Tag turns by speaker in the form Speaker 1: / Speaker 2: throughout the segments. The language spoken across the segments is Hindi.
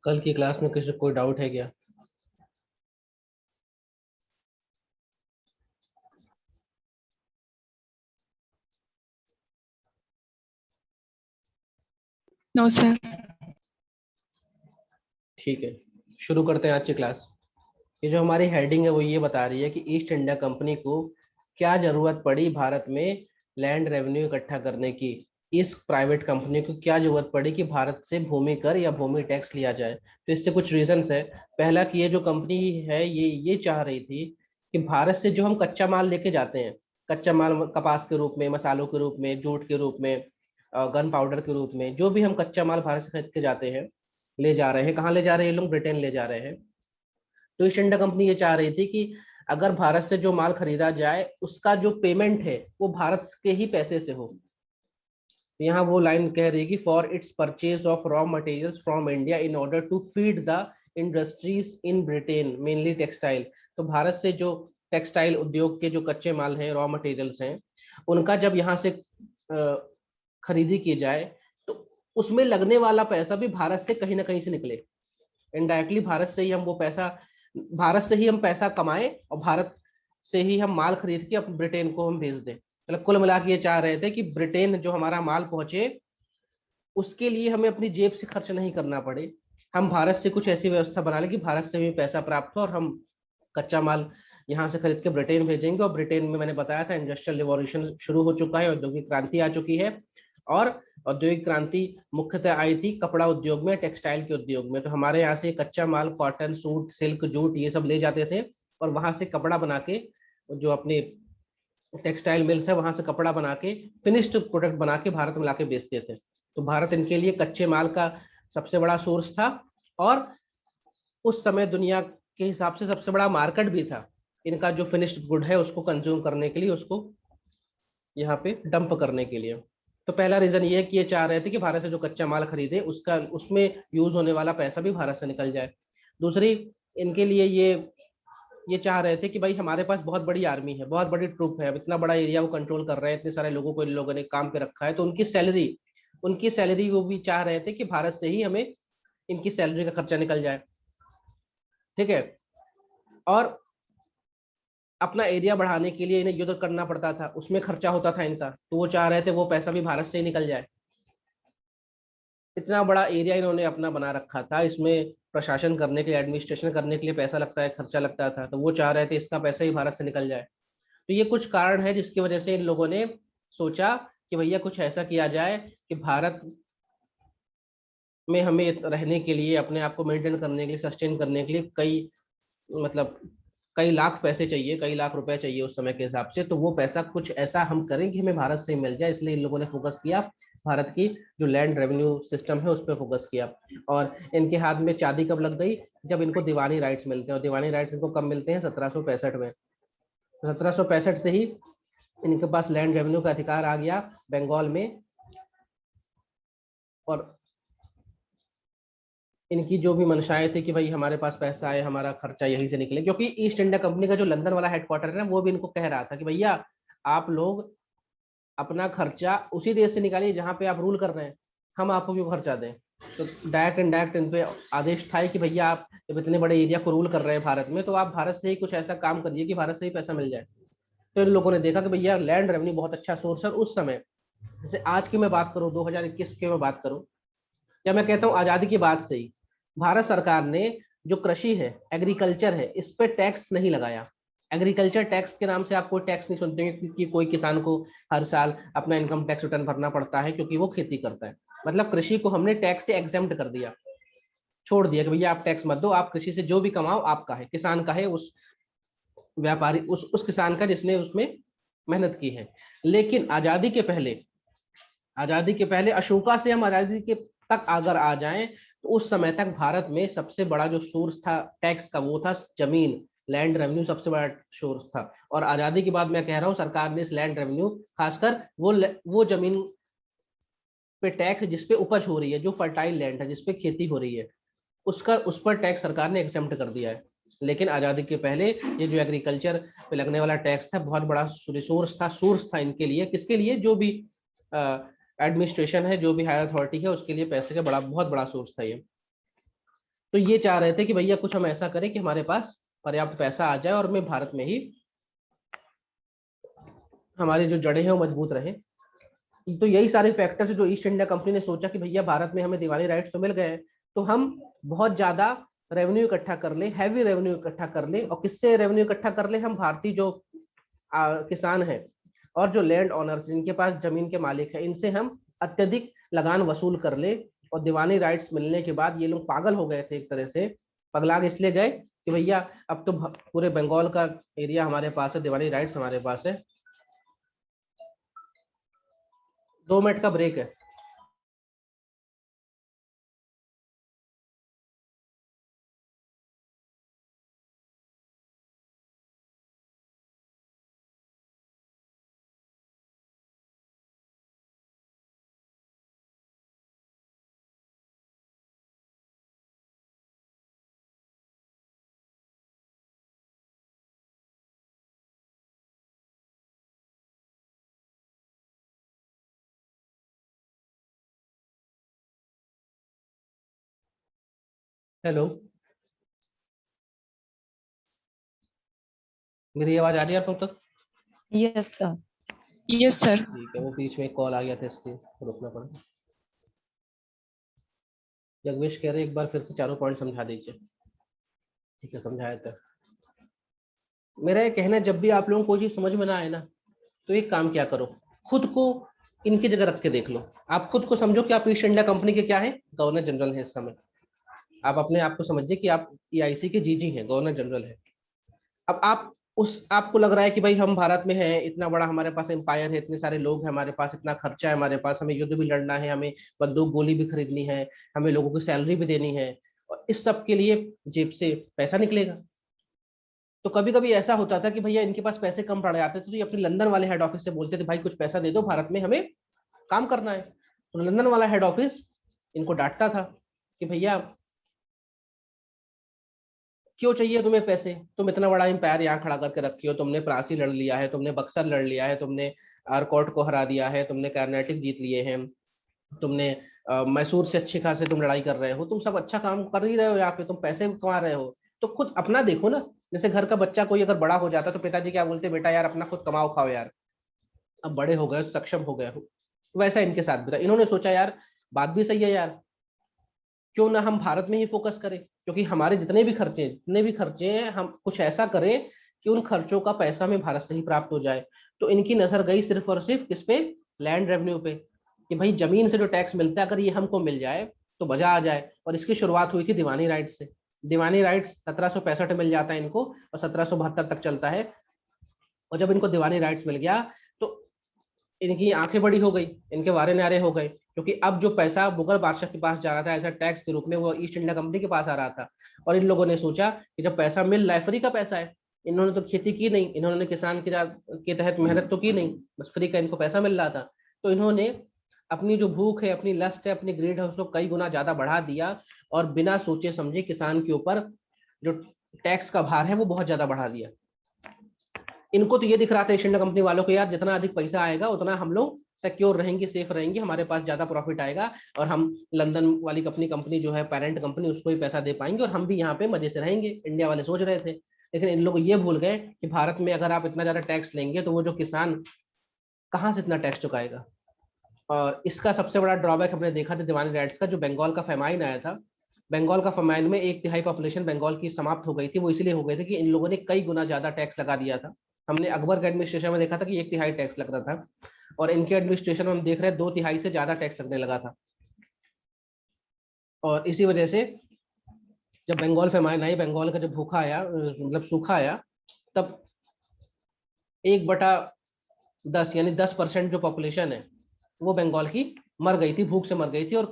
Speaker 1: कल की क्लास में किसी को कोई डाउट है क्या?
Speaker 2: No sir.
Speaker 1: ठीक है, शुरू करते हैं आज की क्लास। ये जो हमारी हेडिंग है वो ये बता रही है कि ईस्ट इंडिया कंपनी को क्या जरूरत पड़ी भारत में लैंड रेवेन्यू इकट्ठा करने की। इस प्राइवेट कंपनी को क्या जरूरत पड़ी कि भारत से भूमि कर या भूमि टैक्स लिया जाए। तो इससे कुछ रीजंस है। पहला कि ये जो कंपनी है ये चाह रही थी कि भारत से जो हम कच्चा माल लेके जाते हैं, कच्चा माल कपास के रूप में, मसालों के रूप में, जूट के रूप में, गन पाउडर के रूप में, जो भी हम कच्चा माल भारत से खरीद के जाते हैं, ले जा रहे हैं, कहाँ ले जा रहे हैं ये लोग? ब्रिटेन ले जा रहे हैं। तो ईस्ट इंडिया कंपनी ये चाह रही थी कि अगर भारत से जो माल खरीदा जाए उसका जो पेमेंट है वो भारत के ही पैसे से हो। तो यहाँ वो लाइन कह रही है कि for its purchase of raw materials from India in order to feed the industries in Britain mainly textile. तो भारत से जो टेक्सटाइल उद्योग के जो कच्चे माल हैं, रॉ मटेरियल्स हैं, उनका जब यहाँ से खरीदी की जाए तो उसमें लगने वाला पैसा भी भारत से कहीं ना कहीं से निकले। इनडायरेक्टली भारत से ही हम वो पैसा, भारत से ही हम पैसा कमाएं और भारत से ही हम माल खरीद के अपने ब्रिटेन को हम भेज दें। मतलब कुल मिला के ये चाह रहे थे कि ब्रिटेन जो हमारा माल पहुंचे उसके लिए हमें अपनी जेब से खर्च नहीं करना पड़े। हम भारत से कुछ ऐसी व्यवस्था बना लें कि भारत से भी पैसा प्राप्त हो और हम कच्चा माल यहाँ से खरीद के ब्रिटेन भेजेंगे। और ब्रिटेन में मैंने बताया था इंडस्ट्रियल रिवॉल्यूशन शुरू हो चुका है, औद्योगिक क्रांति आ चुकी है। और औद्योगिक क्रांति मुख्यतः आई थी कपड़ा उद्योग में, टेक्सटाइल के उद्योग में। तो हमारे यहाँ से कच्चा माल कॉटन, सूट, सिल्क, जूट ये सब ले जाते थे और वहां से कपड़ा बना के, जो अपने टेक्सटाइल मिल्स है वहां से कपड़ा बना के फिनिश्ड प्रोडक्ट बना के भारत में लाके बेचते थे। तो भारत इनके लिए कच्चे माल का सबसे बड़ा सोर्स था और उस समय दुनिया के हिसाब से सबसे बड़ा मार्केट भी था इनका जो फिनिश्ड गुड है उसको कंज्यूम करने के लिए, उसको यहाँ पे डंप करने के लिए। तो पहला रीजन ये है कि ये चाह रहे थे कि भारत से जो कच्चा माल खरीदे उसका उसमें यूज होने वाला पैसा भी भारत से निकल जाए। दूसरी, इनके लिए ये चाह रहे थे कि भाई हमारे पास बहुत बड़ी आर्मी है, बहुत बड़ी ट्रूप है, अब इतना बड़ा एरिया वो कंट्रोल कर रहे हैं, इतने सारे लोगों को इन लोगों ने काम पे रखा है, तो उनकी सैलरी वो भी चाह रहे थे कि भारत से ही हमें इनकी सैलरी का खर्चा निकल जाए। ठीक है। और अपना एरिया बढ़ाने के लिए इन्हें युद्ध करना पड़ता था, उसमें खर्चा होता था इनका, तो वो चाह रहे थे वो पैसा भी भारत से ही निकल जाए। इतना बड़ा एरिया इन्होंने अपना बना रखा था, इसमें प्रशासन करने के लिए, एडमिनिस्ट्रेशन करने के लिए पैसा लगता है, खर्चा लगता था, तो वो चाह रहे थे इसका पैसा ही भारत से निकल जाए। तो ये कुछ कारण है जिसकी वजह से इन लोगों ने सोचा कि भैया कुछ ऐसा किया जाए कि भारत में हमें रहने के लिए, अपने आप को मेंटेन करने के लिए, सस्टेन करने के लिए कई, मतलब कई लाख पैसे चाहिए, कई लाख रुपए चाहिए उस समय के हिसाब से। तो वो पैसा कुछ ऐसा हम करें कि हमें भारत से ही मिल जाए, इसलिए इन लोगों ने फोकस किया भारत की जो लैंड रेवेन्यू सिस्टम है उस पर फोकस किया। और इनके हाथ में चाबी कब लग गई? जब इनको दीवानी राइट्स मिलते हैं। और दीवानी राइट्स इनको कब मिलते हैं? 1765 में। 1765 से ही इनके पास लैंड रेवेन्यू का अधिकार आ गया बंगाल में। और इनकी जो भी मंशाएं थी कि भाई हमारे पास पैसा आए, हमारा खर्चा यहीं से निकले, क्योंकि ईस्ट इंडिया कंपनी का जो लंदन वाला हेडक्वार्टर है ना, वो भी इनको कह रहा था कि भैया आप लोग अपना खर्चा उसी देश से निकालिए जहां पे आप रूल कर रहे हैं, हम आपको क्यों खर्चा दें। तो डायरेक्ट इनडायरेक्ट इन पे आदेश था कि भैया आप जब इतने बड़े एरिया को रूल कर रहे हैं भारत में, तो आप भारत से ही कुछ ऐसा काम करिए कि भारत से ही पैसा मिल जाए। तो इन लोगों ने देखा कि भैया लैंड रेवेन्यू बहुत अच्छा सोर्स है उस समय। जैसे आज की मैं बात करूं, 2021 की मैं बात करूं, या मैं कहता हूं आजादी की बात से ही भारत सरकार ने जो कृषि है, एग्रीकल्चर है, इस पे टैक्स नहीं लगाया। एग्रीकल्चर टैक्स के नाम से आप कोई टैक्स नहीं सुनते कि कोई किसान को हर साल अपना इनकम टैक्स रिटर्न भरना पड़ता है क्योंकि वो खेती करता है। मतलब कृषि को हमने टैक्स से एग्जेम्प्ट कर दिया, छोड़ दिया कि भैया आप टैक्स मत दो, आप कृषि से जो भी कमाओ आपका है, किसान का है, उस व्यापारी, उस किसान का जिसने उसमें मेहनत की है। लेकिन आजादी के पहले अशोका से हम आजादी के तक अगर आ जाएं तो उस समय तक भारत में सबसे बड़ा जो सोर्स था टैक्स का वो था जमीन। लैंड रेवेन्यू सबसे बड़ा सोर्स था। और आजादी के बाद मैं कह रहा हूँ सरकार ने इस लैंड रेवेन्यू, खासकर वो जमीन पे टैक्स जिसपे उपज हो रही है, जो फर्टाइल लैंड है जिसपे खेती हो रही है, उसका उस पर टैक्स सरकार ने एक्सेम्प्ट कर दिया है। लेकिन आजादी के पहले ये जो एग्रीकल्चर पे लगने वाला टैक्स था बहुत बड़ा रिसोर्स था, सोर्स था इनके लिए। किसके लिए? जो भी एडमिनिस्ट्रेशन है, जो भी हायर अथॉरिटी है, उसके लिए पैसे का बहुत बड़ा सोर्स था ये। तो ये चाह रहे थे कि भैया कुछ हम ऐसा करें कि हमारे पास पर्याप्त पैसा आ जाए और मैं भारत में ही हमारी जो जड़ें हैं वो मजबूत रहे। तो यही सारे फैक्टर्स जो ईस्ट इंडिया कंपनी ने सोचा कि भैया भारत में हमें दिवानी राइट्स तो मिल गए हैं, तो हम बहुत ज्यादा रेवेन्यू इकट्ठा कर ले, हैवी रेवेन्यू इकट्ठा कर ले। और किससे रेवेन्यू इकट्ठा कर ले? हम भारतीय जो किसान हैं और जो लैंड ओनर्स जिनके पास जमीन के मालिक हैं, इनसे हम अत्यधिक लगान वसूल कर ले। और दीवानी राइट्स मिलने के बाद ये लोग पागल हो गए थे, एक तरह से पगला के इसलिए गए कि भैया अब तो पूरे बंगाल का एरिया हमारे पास है, दीवानी राइट्स हमारे पास है। 2 मिनट का ब्रेक है। हेलो, मेरी आवाज आ रही है आप तक?
Speaker 2: Yes sir. Yes sir.
Speaker 1: ठीक है, वो बीच में कॉल आ गया था इसलिए रुकना पड़ा। जगवेश कह रहे एक बार फिर से चारों पॉइंट समझा दीजिए। ठीक है, समझाया था। मेरा ये कहना है, जब भी आप लोगों को कोई चीज समझ में ना आए ना, तो एक काम क्या करो, खुद को इनकी जगह रख के देख लो। आप खुद को समझो कि आप ईस्ट इंडिया कंपनी के क्या है, गवर्नर जनरल है इस समय। आप अपने आप को समझिए कि आप ईआईसी के जीजी हैं, गवर्नर जनरल है। अब आप उस आपको लग रहा है कि भाई हम भारत में हैं, इतना बड़ा हमारे पास एम्पायर है, इतने सारे लोग हैं हमारे पास, इतना खर्चा है हमारे पास, हमें युद्ध भी लड़ना है, हमें बंदूक गोली भी खरीदनी है, हमें लोगों की सैलरी भी देनी है, और इस सब के लिए जेब से पैसा निकलेगा। तो कभी कभी ऐसा होता था कि भैया इनके पास पैसे कम पड़ जाते थे, तो ये अपने लंदन वाले हेड ऑफिस से बोलते थे भाई कुछ पैसा दे दो, भारत में हमें काम करना है। तो लंदन वाला हेड ऑफिस इनको डांटता था कि भैया क्यों चाहिए तुम्हें पैसे, तुम इतना बड़ा एम्पायर यहाँ खड़ा करके रखी हो, तुमने प्लासी लड़ लिया है, तुमने बक्सर लड़ लिया है, तुमने आरकोट को हरा दिया है, तुमने कर्नाटक जीत लिए हैं, तुमने मैसूर से अच्छे खासे तुम लड़ाई कर रहे हो, तुम सब अच्छा काम कर ही रहे हो, यहाँ पे तुम पैसे भी कमा रहे हो, तो खुद अपना देखो ना। जैसे घर का बच्चा कोई अगर बड़ा हो जाता तो पिताजी क्या बोलते, बेटा यार अपना खुद कमाओ खाओ यार, अब बड़े हो गए, सक्षम हो गए हो। वैसा इनके साथ भी था। इन्होंने सोचा यार बात भी सही है यार, क्यों ना हम भारत में ही फोकस करें, क्योंकि हमारे जितने भी खर्चे हैं हम कुछ ऐसा करें कि उन खर्चों का पैसा हमें भारत से ही प्राप्त हो जाए। तो इनकी नजर गई सिर्फ और सिर्फ किस पे? लैंड रेवेन्यू पे, कि भाई जमीन से जो टैक्स मिलता है अगर ये हमको मिल जाए तो मजा आ जाए। और इसकी शुरुआत हुई थी दीवानी राइट्स से। दीवानी राइट्स 1765 मिल जाता है इनको, और 1772 तक चलता है। और जब इनको दीवानी राइट्स मिल गया तो इनकी आंखें बड़ी हो गई, इनके वारे नारे हो गए, क्योंकि अब जो पैसा मुगल बादशाह के पास जा रहा था ऐसा टैक्स के रूप में, वो ईस्ट इंडिया कंपनी के पास आ रहा था। और इन लोगों ने सोचा कि जब पैसा मिल रहा है, फ्री का पैसा है, इन्होंने तो खेती की नहीं, इन्होंने किसान के तहत मेहनत तो की नहीं, बस फ्री का इनको पैसा मिल रहा था। तो इन्होंने अपनी जो भूख है, अपनी लस्ट है, अपनी ग्रीड है, उसको कई गुना ज्यादा बढ़ा दिया। और बिना सोचे समझे किसान के ऊपर जो टैक्स का भार है वो बहुत ज्यादा बढ़ा दिया। इनको तो ये दिख रहा था ईस्ट इंडिया कंपनी वालों को, यार जितना अधिक पैसा आएगा उतना हम लोग सिक्योर रहेंगे, सेफ रहेंगे, हमारे पास ज्यादा प्रॉफिट आएगा, और हम लंदन वाली अपनी कंपनी जो है पेरेंट कंपनी, उसको ही पैसा दे पाएंगे, और हम भी यहाँ पे मजे से रहेंगे। इंडिया वाले सोच रहे थे, लेकिन इन लोग ये भूल गए कि भारत में अगर आप इतना ज्यादा टैक्स लेंगे तो वो जो किसान कहाँ से इतना टैक्स चुकाएगा। और इसका सबसे बड़ा ड्रॉबैक हमने देखा था दीवानी राइट्स का, जो बंगाल का फेमाइन आया था। बंगाल का फेमाइन में 1/3 पॉपुलेशन बंगाल की समाप्त हो गई थी। वो इसलिए हो गई थी कि इन लोगों ने कई गुना ज्यादा टैक्स लगा दिया था। हमने अकबर के एडमिनिस्ट्रेशन में देखा था कि 1/3 टैक्स लग रहा था, और इनके एडमिनिस्ट्रेशन में हम देख रहे हैं 2/3 से ज्यादा टैक्स लगने लगा था। और इसी वजह से जब बंगाल फेमाइन आई, बंगाल का जब भूखा आया, मतलब सूखा आया, तब 1/10 यानी 10% जो पॉपुलेशन है वो बंगाल की मर गई थी, भूख से मर गई थी। और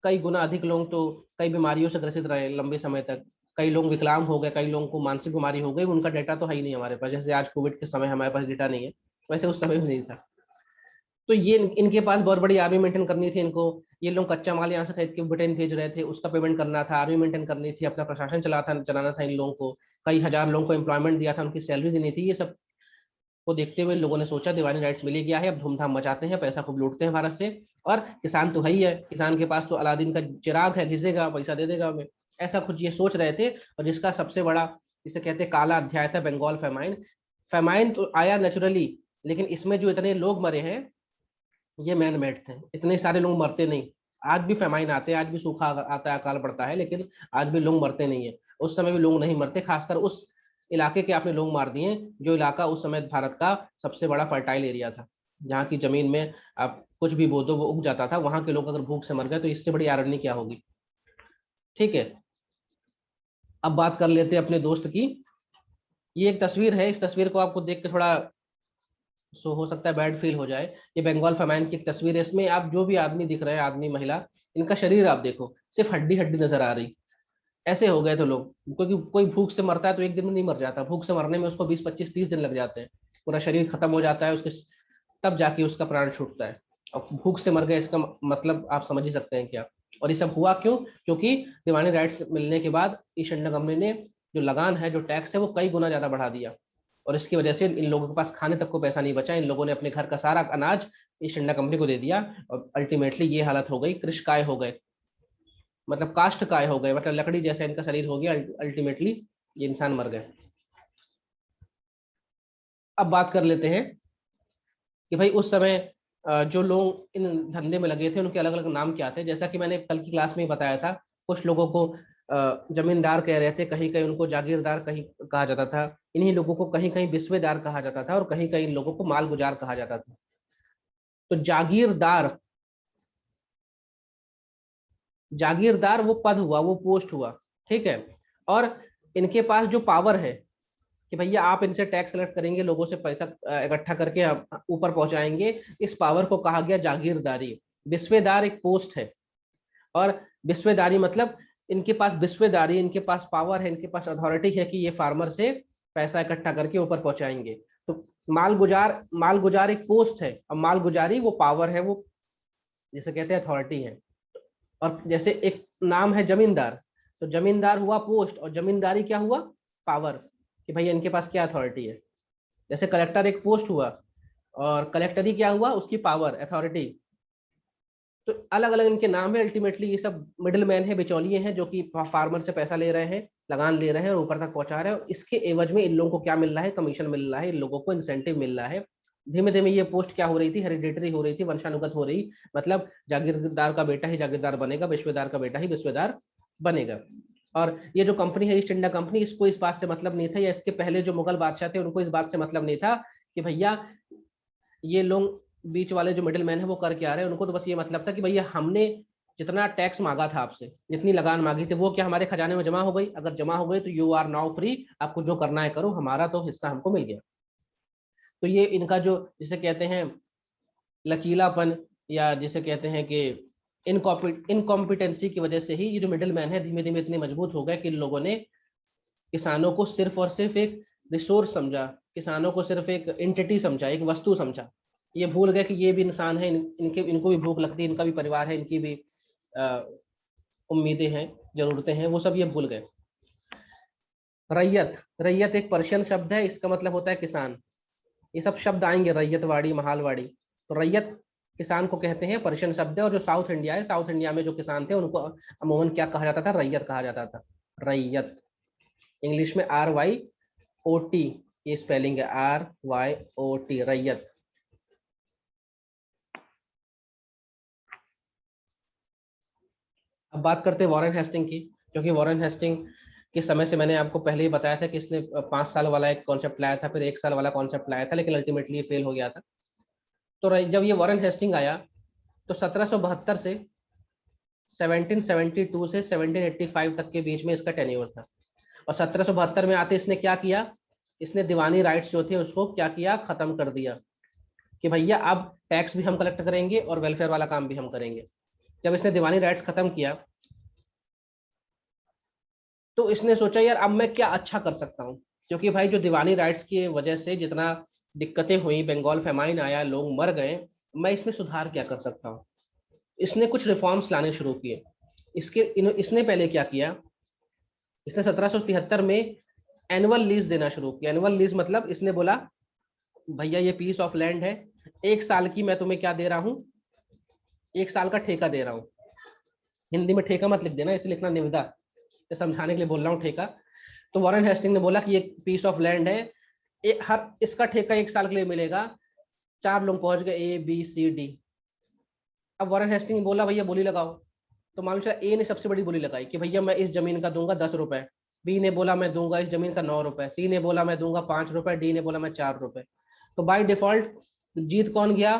Speaker 1: कई गुना अधिक लोग तो कई बीमारियों से ग्रसित रहे लंबे समय तक। कई लोग विकलांग हो गए, कई लोगों को मानसिक बीमारी हो गई, उनका डेटा तो है ही नहीं हमारे पास। जैसे आज कोविड के समय हमारे पास डेटा नहीं है, वैसे उस समय भी नहीं था। तो ये इनके पास बहुत बड़ी आर्मी मेंटेन करनी थी इनको। ये लोग कच्चा माल यहाँ से खरीद के ब्रिटेन भेज रहे थे, उसका पेमेंट करना था, आर्मी मेंटेन करनी थी, अपना प्रशासन चलाना था इन लोगों को, कई हजार लोगों को एम्प्लॉयमेंट दिया था, उनकी सैलरी देनी थी, ये सब को देखते हुए लोगों ने सोचा दीवानी राइट्स मिल ही गया है, अब धूमधाम मचाते हैं, पैसा खूब लूटते हैं भारत से, और किसान तो है ही है, किसान के पास तो अलादीन का चिराग है, घिसेगा पैसा दे देगा हमें, ऐसा कुछ ये सोच रहे थे। और जिसका सबसे बड़ा जिसे कहते हैं काला अध्याय था बंगाल फेमाइन। फेमाइन तो आया नेचुरली, लेकिन इसमें जो इतने लोग मरे हैं ये मैन मेड थे, इतने सारे लोग मरते नहीं। आज भी फेमाइन आते हैं, आज भी सूखा आता है, अकाल पड़ता है, लेकिन आज भी लोग मरते नहीं है। उस समय भी लोग नहीं मरते, खासकर उस इलाके के आपने लोग मार दिए जो इलाका उस समय भारत का सबसे बड़ा फर्टाइल एरिया था, जहाँ की जमीन में आप कुछ भी बो दो वो उग जाता था। वहां के लोग अगर भूख से मर गए तो इससे बड़ी आयरनी क्या होगी। ठीक है, अब बात कर लेते हैं अपने दोस्त की। ये एक तस्वीर है, इस तस्वीर को आपको देख के थोड़ा सो हो सकता है बैड फील हो जाए। ये बंगाल फेमाइन की एक तस्वीर है, इसमें आप जो भी आदमी दिख रहे हैं, आदमी महिला, इनका शरीर आप देखो, सिर्फ हड्डी हड्डी नजर आ रही। ऐसे हो गए थे लोग, क्योंकि कोई भूख से मरता है तो एक दिन में नहीं मर जाता, भूख से मरने में उसको 20 25 30 दिन लग जाते हैं, पूरा शरीर खत्म हो जाता है उसके, तब जाके उसका प्राण छूटता है। और भूख से मर गए इसका मतलब आप समझ ही सकते हैं क्या। और ये सब हुआ क्यों? क्योंकि दीवानी राइट्स मिलने के बाद ईस्ट इंडिया कंपनी ने जो लगान है, जो टैक्स है, वो कई गुना ज्यादा बढ़ा दिया, और इसकी वजह से इन लोगों के पास खाने तक को पैसा नहीं बचा। इन लोगों ने अपने घर का सारा अनाज ईस्ट इंडिया कंपनी को दे दिया, और अल्टीमेटली ये हालत हो गई, कृषकाय हो गए, मतलब काष्ट काय हो गए, मतलब लकड़ी जैसा इनका शरीर हो गया, अल्टीमेटली ये इंसान मर गए। अब बात कर लेते हैं कि भाई उस समय जो लोग इन धंधे में लगे थे उनके अलग अलग नाम क्या थे। जैसा कि मैंने कल की क्लास में ही बताया था, कुछ लोगों को जमींदार कह रहे थे, कहीं कहीं उनको जागीरदार कहीं कहा जाता था, इन्हीं लोगों को कहीं कहीं बिस्वेदार कहा जाता था, और कहीं कहीं इन लोगों को मालगुजार कहा जाता था। तो जागीरदार, जागीरदार वो पद हुआ, वो पोस्ट हुआ, ठीक है। और इनके पास जो पावर है कि भैया आप इनसे टैक्स कलेक्ट करेंगे, लोगों से पैसा इकट्ठा करके हम ऊपर पहुंचाएंगे, इस पावर को कहा गया जागीरदारी। बिस्वेदार एक पोस्ट है, और बिस्वेदारी मतलब इनके पास बिस्वेदारी, इनके पास पावर है, इनके पास अथॉरिटी है कि ये फार्मर से पैसा इकट्ठा करके ऊपर पहुंचाएंगे। तो मालगुजार, मालगुजार एक पोस्ट है, और मालगुजारी वो पावर है, वो जिसे कहते हैं अथॉरिटी है। और जैसे एक नाम है जमींदार, तो जमींदार हुआ पोस्ट, और जमींदारी क्या हुआ? पावर, कि भैया इनके पास क्या अथॉरिटी है। जैसे कलेक्टर एक पोस्ट हुआ, और कलेक्टरी क्या हुआ? उसकी पावर, अथॉरिटी। तो अलग अलग इनके नाम है, अल्टीमेटली ये सब मिडिल मैन है, बिचौलिए हैं, जो कि फार्मर से पैसा ले रहे हैं, लगान ले रहे हैं और ऊपर तक पहुंचा रहे हैं। और इसके एवज में इन लोगों को क्या मिल रहा है? कमीशन मिल रहा है, इन लोगों को इंसेंटिव मिल रहा है। धीमे धीमे ये पोस्ट क्या हो रही थी? हेरिडेटरी हो रही थी, वंशानुगत हो रही, मतलब जागीरदार का बेटा ही जागीरदार बनेगा, विश्वेदार का बेटा ही विश्वेदार बनेगा। और ये जो कंपनी है ईस्ट इंडिया कंपनी, इसको इस बात से मतलब नहीं था, या इसके पहले जो मुगल बादशाह थे उनको इस बात से मतलब नहीं था कि भैया ये लोग बीच वाले जो मिडिल मैन है वो कर क्या रहे हैं। उनको तो बस ये मतलब था कि भैया हमने जितना टैक्स मांगा था आपसे, जितनी लगान मांगी थी, वो क्या हमारे खजाने में जमा हो गई? अगर जमा हो गई तो यू आर नाउ फ्री, आपको जो करना है करो, हमारा तो हिस्सा हमको मिल गया। तो ये इनका जो जिसे कहते हैं लचीलापन, या जिसे कहते हैं कि इनकॉम्पिटेंसी की वजह से ही ये जो मिडिल मैन है धीमे धीमे इतने मजबूत हो गए कि इन लोगों ने किसानों को सिर्फ और सिर्फ एक रिसोर्स समझा, किसानों को सिर्फ एक एंटिटी समझा, एक वस्तु समझा। ये भूल गए कि ये भी इंसान है, इनको भी भूख लगती है, इनका भी परिवार है, इनकी भी उम्मीदें हैं, जरूरतें हैं, वो सब ये भूल गए। रैयत, रैयत एक पर्शियन शब्द है, इसका मतलब होता है किसान। ये सब शब्द आएंगे, रैयतवाड़ी, महालवाड़ी। तो रैयत किसान को कहते हैं, पर्शियन शब्द है। और जो साउथ इंडिया है, साउथ इंडिया में जो किसान थे उनको अमूमन क्या कहा जाता था? रैयत कहा जाता था, रैयत। इंग्लिश में RYOT, ये स्पेलिंग है, RYOT, रैयत। अब बात करते हैं वॉरेन हेस्टिंग की, क्योंकि वॉरेन हेस्टिंग के समय से मैंने आपको पहले ही बताया था कि इसने 5 साल वाला एक कॉन्सेप्ट लाया था, फिर 1 साल वाला कॉन्सेप्ट लाया था, लेकिन अल्टीमेटली ये फेल हो गया था। तो जब ये वॉरेन हेस्टिंग आया तो 1772 से 1772 से 1785 तक के बीच में इसका टेन्योर था। और 1772 में आते इसने क्या किया? इसने दीवानी राइट्स जो थे उसको क्या किया? खत्म कर दिया, कि भैया अब टैक्स भी हम कलेक्ट करेंगे और वेलफेयर वाला काम भी हम करेंगे। जब इसने दीवानी राइट्स खत्म किया तो इसने सोचा यार अब मैं क्या अच्छा कर सकता हूँ, क्योंकि भाई जो दीवानी राइट्स की वजह से जितना दिक्कतें हुई, बंगाल फेमाइन आया, लोग मर गए, मैं इसमें सुधार क्या कर सकता हूँ। इसने कुछ रिफॉर्म्स लाने शुरू किए। इसने पहले क्या किया? इसने 1773 में एनुअल लीज देना शुरू किया। एनुअल लीज मतलब इसने बोला भैया ये पीस ऑफ लैंड है, 1 साल की मैं तुम्हें क्या दे रहा हूँ, 1 साल का ठेका दे रहा हूँ। हिंदी में ठेका मत लिख देना, इसे लिखना निविदा, ये समझाने के लिए बोल रहा हूँ ठेका। तो वॉरेन हेस्टिंग ने बोला कि ये पीस ऑफ लैंड है, हर इसका ठेका 1 साल के लिए मिलेगा। 4 लोग पहुंच गए, ए बी सी डी। अब वॉरेन हेस्टिंग ने बोला भैया बोली लगाओ। तो मालूम चला ए ने सबसे बड़ी बोली लगाई कि भैया मैं इस जमीन का दूंगा 10 रुपए। बी ने बोला मैं दूंगा इस जमीन का 9 रुपए। सी ने बोला मैं दूंगा 5 रुपए। डी ने बोला मैं 4 रुपए। तो बाय डिफॉल्ट जीत कौन गया,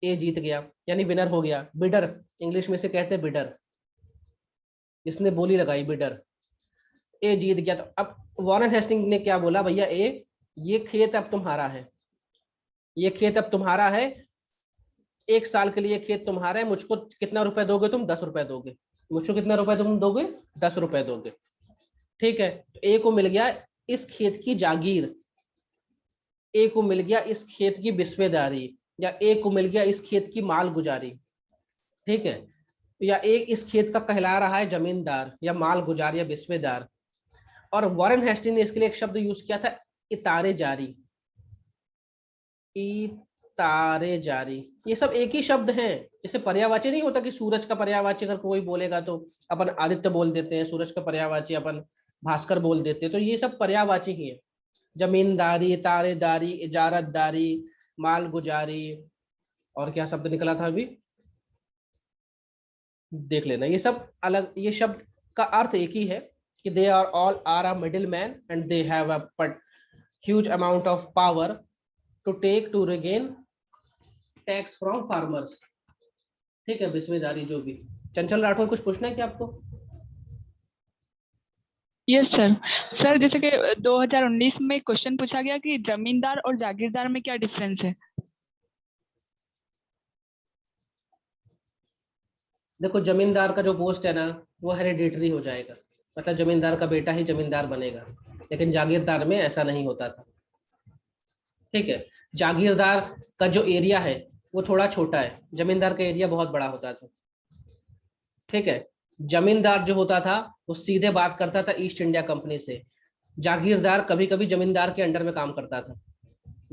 Speaker 1: ए जीत गया, यानी विनर हो गया। बिडर, इंग्लिश में से कहते हैं बिडर, इसने बोली लगाई बिडर, ए जीत गया। तो अब वॉरेन हेस्टिंग ने क्या बोला, भैया ए ये खेत अब तुम्हारा है, ये खेत अब तुम्हारा है, 1 साल के लिए खेत तुम्हारा है, मुझको कितना रुपए दोगे तुम, 10 रुपए दोगे। मुझको कितना रुपए तुम दोगे, 10 रुपए दोगे। ठीक है, तो ए को मिल गया इस खेत की जागीर, ए को मिल गया इस खेत की बिस्वेदारी, या ए को मिल गया इस खेत की माल गुजारी। ठीक है, या ए इस खेत का कहला रहा है जमींदार या माल गुजार या बिस्वेदार। और वॉरेन हेस्टिंग ने इसके लिए एक शब्द यूज किया था, इतारे जारी, इतारे जारी। ये सब एक ही शब्द हैं। जैसे पर्यायवाची नहीं होता कि सूरज का पर्यायवाची अगर कोई बोलेगा तो अपन आदित्य बोल देते हैं, सूरज का पर्यायवाची अपन भास्कर बोल देते हैं, तो ये सब पर्यायवाची ही है। जमींदारी, तारेदारी, इजारतदारी, माल गुजारी, और क्या शब्द निकला था अभी देख लेना। ये सब अलग, ये शब्द का अर्थ एक ही है कि they are all are a middle man and they have a huge amount of power to regain tax from farmers. ठीक है, बिस्वेदारी जो भी। चंचल राठौर कुछ पूछना है क्या आपको?
Speaker 2: Yes sir. सर जैसे कि 2019 में क्वेश्चन पूछा गया कि जमींदार और जागीरदार में क्या डिफरेंस है।
Speaker 1: देखो जमींदार का जो पोस्ट है ना वो हेरिडेटरी हो जाएगा, मतलब जमींदार का बेटा ही जमींदार बनेगा, लेकिन जागीरदार में ऐसा नहीं होता था। ठीक है, जागीरदार का जो एरिया है वो थोड़ा छोटा है, जमींदार का एरिया बहुत बड़ा होता था। ठीक है, जमींदार जो होता था वो सीधे बात करता था ईस्ट इंडिया कंपनी से, जागीरदार कभी कभी जमींदार के अंडर में काम करता था,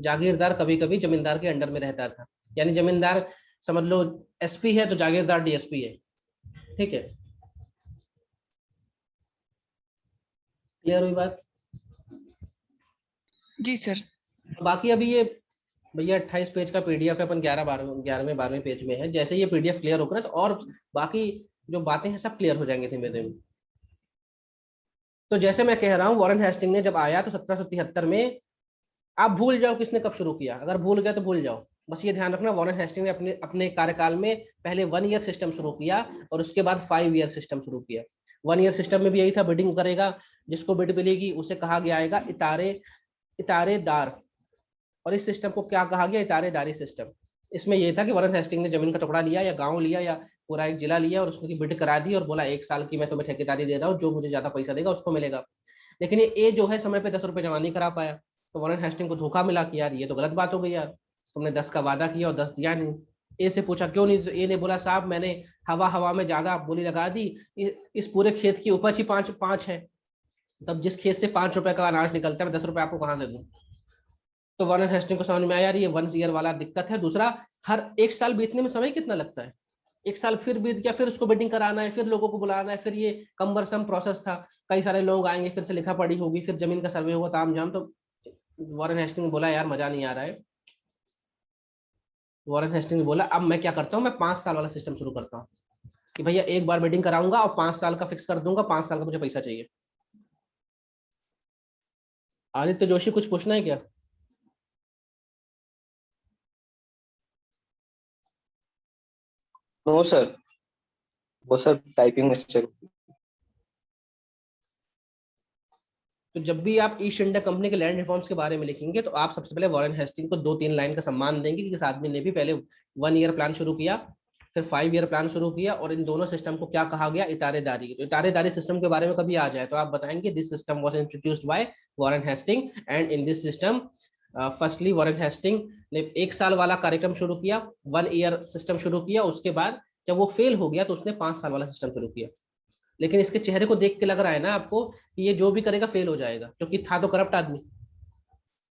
Speaker 1: जागीरदार कभी कभी जमींदार के अंडर में रहता था। यानी जमींदार समझ लो एसपी है तो जागीरदार डीएसपी है। ठीक है, क्लियर हुई बात?
Speaker 2: जी सर।
Speaker 1: बाकी अभी ये भैया 28 पेज का पीडीएफ है, अपन 11वें पेज में है। जैसे ये पीडीएफ क्लियर होगा ना तो और बाकी जो बातें हैं सब क्लियर हो जाएंगे धीमे धीमे। तो जैसे मैं कह रहा हूँ वॉरेन हेस्टिंग ने जब आया तो 1773 में, आप भूल जाओ किसने कब शुरू किया, अगर भूल गया तो भूल जाओ, बस ये ध्यान रखना वॉरेन हेस्टिंग ने अपने अपने कार्यकाल में पहले 1 ईयर सिस्टम शुरू किया और उसके बाद 5 ईयर सिस्टम शुरू किया। 1 ईयर सिस्टम में भी यही था, बिडिंग करेगा, जिसको बिड मिलेगी उसे कहा गया आएगा इतारेदार, और इस सिस्टम को क्या कहा गया, इतारेदारी सिस्टम। इसमें यह था कि वॉरेन हेस्टिंग ने जमीन का टुकड़ा लिया या गांव लिया या पूरा एक जिला लिया और उसकी बिड करा दी और बोला 1 साल की मैं तुम्हें ठेकेदारी दे रहा हूँ, जो मुझे ज्यादा पैसा देगा उसको मिलेगा। लेकिन ये ए जो है समय पे 10 रुपए जमा नहीं करा पाया, तो वॉरेन हेस्टिंग को धोखा मिला कि यार ये तो गलत बात हो गई यार, तुमने 10 का वादा किया और 10 दिया नहीं। ए से पूछा क्यों नहीं, तो ए ने बोला साहब मैंने हवा हवा में ज्यादा बोली लगा दी, इस पूरे खेत की उपज ही पांच पांच है, तब जिस खेत से 5 रुपए का अनाज निकलता है मैं 10 रुपए आपको कहाँ से दूं। तो वॉरेन हेस्टिंग को समझ में आया यार ये 1 ईयर वाला दिक्कत है। दूसरा, हर 1 साल बीतने में समय कितना लगता है, 1 साल फिर बीत गया, फिर उसको बिडिंग कराना है, फिर लोगों को बुलाना है, फिर ये कम्बरसम प्रोसेस था, कई सारे लोग आएंगे, फिर से लिखा पढ़ी होगी, फिर जमीन का सर्वे होगा, ताम झाम। तो वॉरेन हेस्टिंग ने बोला यार मजा नहीं आ रहा है। वॉरेन हेस्टिंग ने बोला अब मैं क्या करता हूँ, मैं 5 साल वाला सिस्टम शुरू करता हूँ कि भैया एक बार बिडिंग कराऊंगा और 5 साल का फिक्स कर दूंगा, 5 साल का मुझे पैसा चाहिए। आदित्य जोशी कुछ पूछना है क्या?
Speaker 3: नो सर, वो सर टाइपिंग मिस्टेक।
Speaker 1: तो जब भी आप ईस्ट इंडिया कंपनी के लैंड रिफॉर्म्स के बारे में लिखेंगे तो आप सबसे पहले वॉरेन हेस्टिंग को 2-3 लाइन का सम्मान देंगे कि इस आदमी ने भी पहले 1 ईयर प्लान शुरू किया, फिर 5 ईयर प्लान शुरू किया, और इन दोनों सिस्टम को क्या कहा गया, इतारेदारी। तो इतारेदारी सिस्टम के बारे में कभी आ जाए तो आप बताएंगे this system was introduced by Warren Hasting and in this system firstly Warren Hasting ने 1 साल वाला कार्यक्रम शुरू किया, 1 ईयर सिस्टम शुरू किया, उसके बाद जब वो फेल हो गया तो उसने 5 साल वाला सिस्टम शुरू किया। लेकिन इसके चेहरे को देख के लग रहा है ना आपको कि ये जो भी करेगा फेल हो जाएगा, क्योंकि था तो करप्ट आदमी।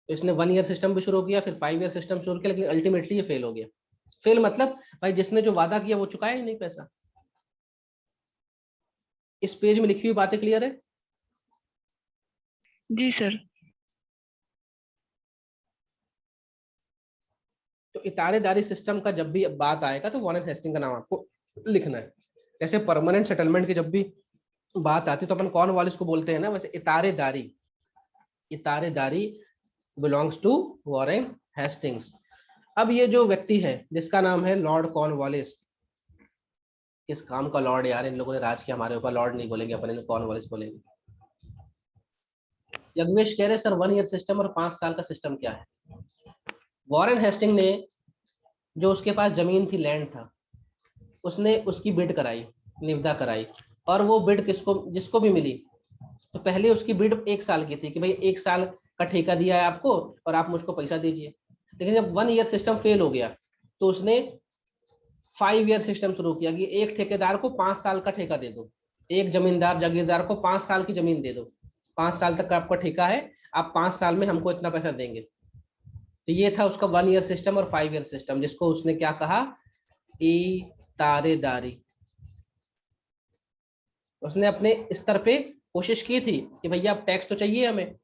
Speaker 1: तो इसने 1 ईयर सिस्टम भी शुरू किया, फिर 5 ईयर सिस्टम शुरू किया, लेकिन अल्टीमेटली ये फेल हो गया। फेल मतलब भाई जिसने जो वादा किया वो चुकाया ही नहीं पैसा। इस पेज में लिखी हुई बातें क्लियर है?
Speaker 2: जी सर।
Speaker 1: तो इतारेदारी सिस्टम का जब भी बात आएगा तो वॉरेन हेस्टिंग का नाम आपको लिखना है। जैसे परमानेंट सेटलमेंट की जब भी बात आती है तो अपन कॉर्नवालिस को बोलते हैं ना, वैसे इतारेदारी, इतारेदारी बिलोंग्स टू वॉरेन हेस्टिंग्स। अब ये जो व्यक्ति है जिसका नाम है लॉर्ड कॉर्नवालिस, किस काम का लॉर्ड यार, इन लोगों ने राज किया हमारे ऊपर, लॉर्ड नहीं बोलेंगे अपन, इन्हें कॉर्नवालिस बोलेंगे। यज्ञेश कह रहे सर 1 ईयर सिस्टम और 5 साल का सिस्टम क्या है? वॉरेन हेस्टिंग ने जो उसके पास जमीन थी, लैंड था, उसने उसकी बिड कराई, निविदा कराई, और वो बिड किसको, जिसको भी मिली, तो पहले उसकी बिड 1 साल की थी कि भाई 1 साल का ठेका दिया है आपको और आप मुझको पैसा दीजिए। लेकिन जब 1 ईयर सिस्टम फेल हो गया तो उसने 5 ईयर सिस्टम शुरू किया कि एक ठेकेदार को 5 साल का ठेका दे दो, एक जमींदार जागीरदार को 5 साल की जमीन दे दो, 5 साल तक का आपका ठेका है, आप 5 साल में हमको इतना पैसा देंगे। तो ये था उसका 1 ईयर सिस्टम और 5 ईयर सिस्टम, जिसको उसने क्या कहा, इतारेदारी। उसने अपने स्तर पे कोशिश की थी कि भैया अब टैक्स तो चाहिए हमें,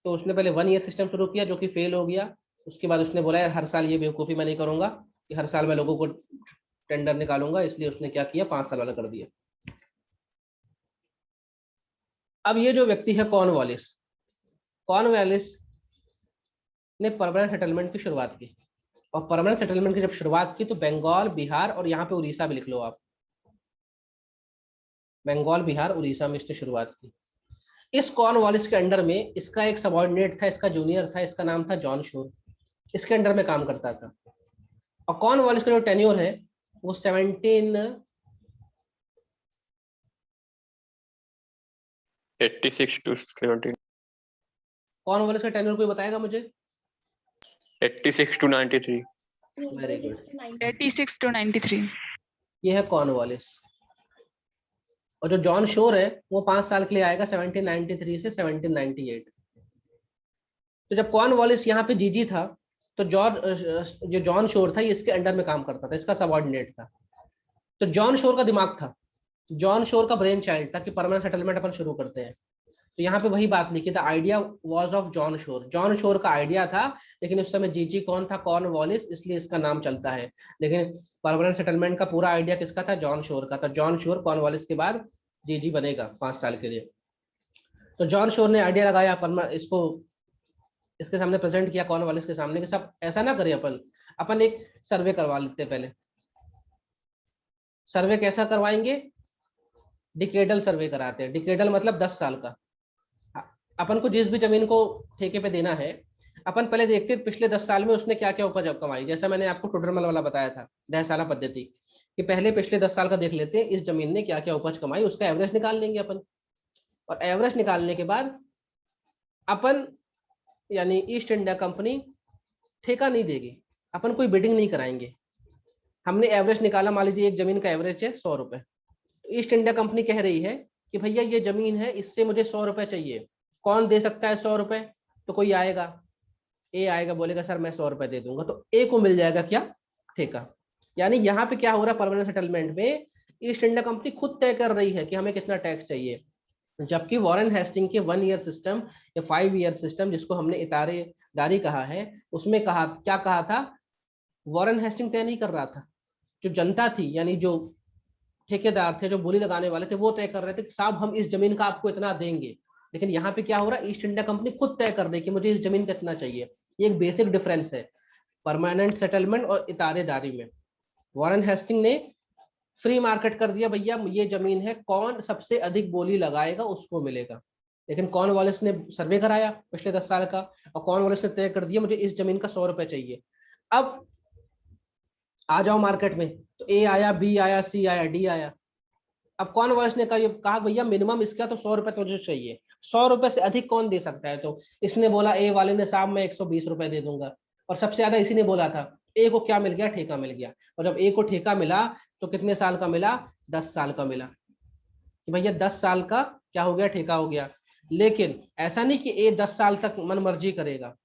Speaker 1: तो उसने पहले 1 ईयर सिस्टम शुरू किया जो कि फेल हो गया। उसके बाद उसने बोला यार हर साल ये बेवकूफ़ी मैं नहीं करूंगा कि हर साल मैं लोगों को टेंडर निकालूंगा, इसलिए उसने क्या किया, 5 साल वाला कर दिया। अब ये जो व्यक्ति है कॉर्नवालिस, कॉर्नवालिस ने परमानेंट सेटलमेंट की शुरुआत की, और परमानेंट सेटलमेंट की जब शुरुआत की तो बंगाल, बिहार और यहाँ पे उड़ीसा भी लिख लो आप, बंगाल, बिहार, उड़ीसा में इसने शुरुआत की। इस कॉर्नवालिस के अंडर में इसका एक सबऑर्डिनेट था, इसका जूनियर था, इसका नाम था जॉन शोर, इसके अंडर में काम करता था। और कॉर्नवालिस का जो टेन्योर है वो
Speaker 4: 86 to 70,
Speaker 1: कॉर्नवालिस का टेन्योर कोई बताएगा मुझे?
Speaker 4: 86 to 93.
Speaker 1: Very good,
Speaker 2: 86 to 93।
Speaker 1: ये है कॉर्नवालिस। और जो जॉन शोर है वो 5 साल के लिए आएगा, 1793 से 1798। तो जब कॉर्नवालिस यहाँ पे जीजी था तो जो जॉन शोर था ये इसके अंडर में काम करता था, इसका सबऑर्डिनेट था। तो जॉन शोर का दिमाग था, जॉन शोर का ब्रेन चाइल्ड था कि परमानेंट सेटलमेंट अपन शुरू करते हैं। तो यहाँ पे वही बात लिखी था, idea was of John Shore, John Shore का आइडिया था, लेकिन उस समय जीजी कौन था, कॉर्नवालिस, इसलिए इसका नाम चलता है। लेकिन परमानेंट सेटलमेंट का पूरा आइडिया किसका था, जॉन शोर का। तो जॉन शोर कॉर्नवालिस के बाद जीजी बनेगा 5 साल के लिए। तो जॉन शोर ने आइडिया लगाया, इसको इसके सामने प्रेजेंट किया, कॉर्नवालिस के सामने, कि सब ऐसा ना करें, अपन एक सर्वे करवा लेते हैं पहले। सर्वे कैसा करवाएंगे, डिकेडल सर्वे कराते हैं। डिकेडल मतलब 10 साल का। अपन को जिस भी जमीन को ठेके पे देना है, अपन पहले देखते हैं पिछले 10 साल में उसने क्या क्या उपज कमाई। जैसा मैंने आपको टोडरमल वाला बताया था, दहसाला पद्धति, कि पहले पिछले 10 साल का देख लेते हैं, इस जमीन ने क्या क्या उपज कमाई, उसका एवरेज निकाल लेंगे अपन। और एवरेज निकालने के बाद अपन, यानी ईस्ट इंडिया कंपनी ठेका नहीं देगी, अपन कोई बिडिंग नहीं कराएंगे। हमने एवरेज निकाला, मान लीजिए एक जमीन का एवरेज है 100 रुपए, तो ईस्ट इंडिया कंपनी कह रही है कि भैया ये जमीन है, इससे मुझे 100 रुपए चाहिए, कौन दे सकता है 100 रुपए? तो कोई आएगा, ए आएगा, बोलेगा सर मैं 100 रुपए दे दूंगा, तो ए को मिल जाएगा क्या, ठेका। यानी यहाँ पे क्या हो रहा है, परमानेंट सेटलमेंट में ईस्ट इंडिया कंपनी खुद तय कर रही है कि हमें कितना टैक्स चाहिए। जबकि वॉरेन हेस्टिंग के 1 ईयर सिस्टम या 5 ईयर सिस्टम, जिसको हमने इतारेदारी कहा है, उसमें क्या कहा था, वॉरेन हेस्टिंग तय नहीं कर रहा था, जो जनता थी, यानी जो ठेकेदार थे, जो बोली लगाने वाले थे, वो तय कर रहे थे कि साहब हम इस जमीन का आपको इतना देंगे। लेकिन यहाँ पे क्या हो रहा है, ईस्ट इंडिया कंपनी खुद तय कर रही है कि मुझे इस जमीन का इतना चाहिए। ये एक बेसिक डिफरेंस है परमानेंट सेटलमेंट और इतारेदारी में। वॉरेन हेस्टिंग ने फ्री मार्केट कर दिया, भैया ये जमीन है, कौन सबसे अधिक बोली लगाएगा उसको मिलेगा। लेकिन कॉर्नवालिस ने सर्वे कराया पिछले 10 साल का, और कॉर्नवालिस ने तय कर दिया मुझे इस जमीन का 100 रुपए चाहिए। अब आ जाओ मार्केट में, तो ए आया, बी आया, सी आया, डी आया। अब कॉर्नवालिस ने कहा भैया मिनिमम इसका तो 100 रुपए तो मुझे चाहिए, 100 रुपए से अधिक कौन दे सकता है? तो इसने बोला, ए वाले ने, साहब मैं 120 रुपए दे दूंगा। और सबसे ज्यादा इसी ने बोला था। ए को क्या मिल गया, ठेका मिल गया। और जब ए को ठेका मिला तो कितने साल का मिला, 10 साल का मिला, कि भैया 10 साल का क्या हो गया, ठेका हो गया। लेकिन ऐसा नहीं कि ये 10 साल तक मन मर्जी करेगा।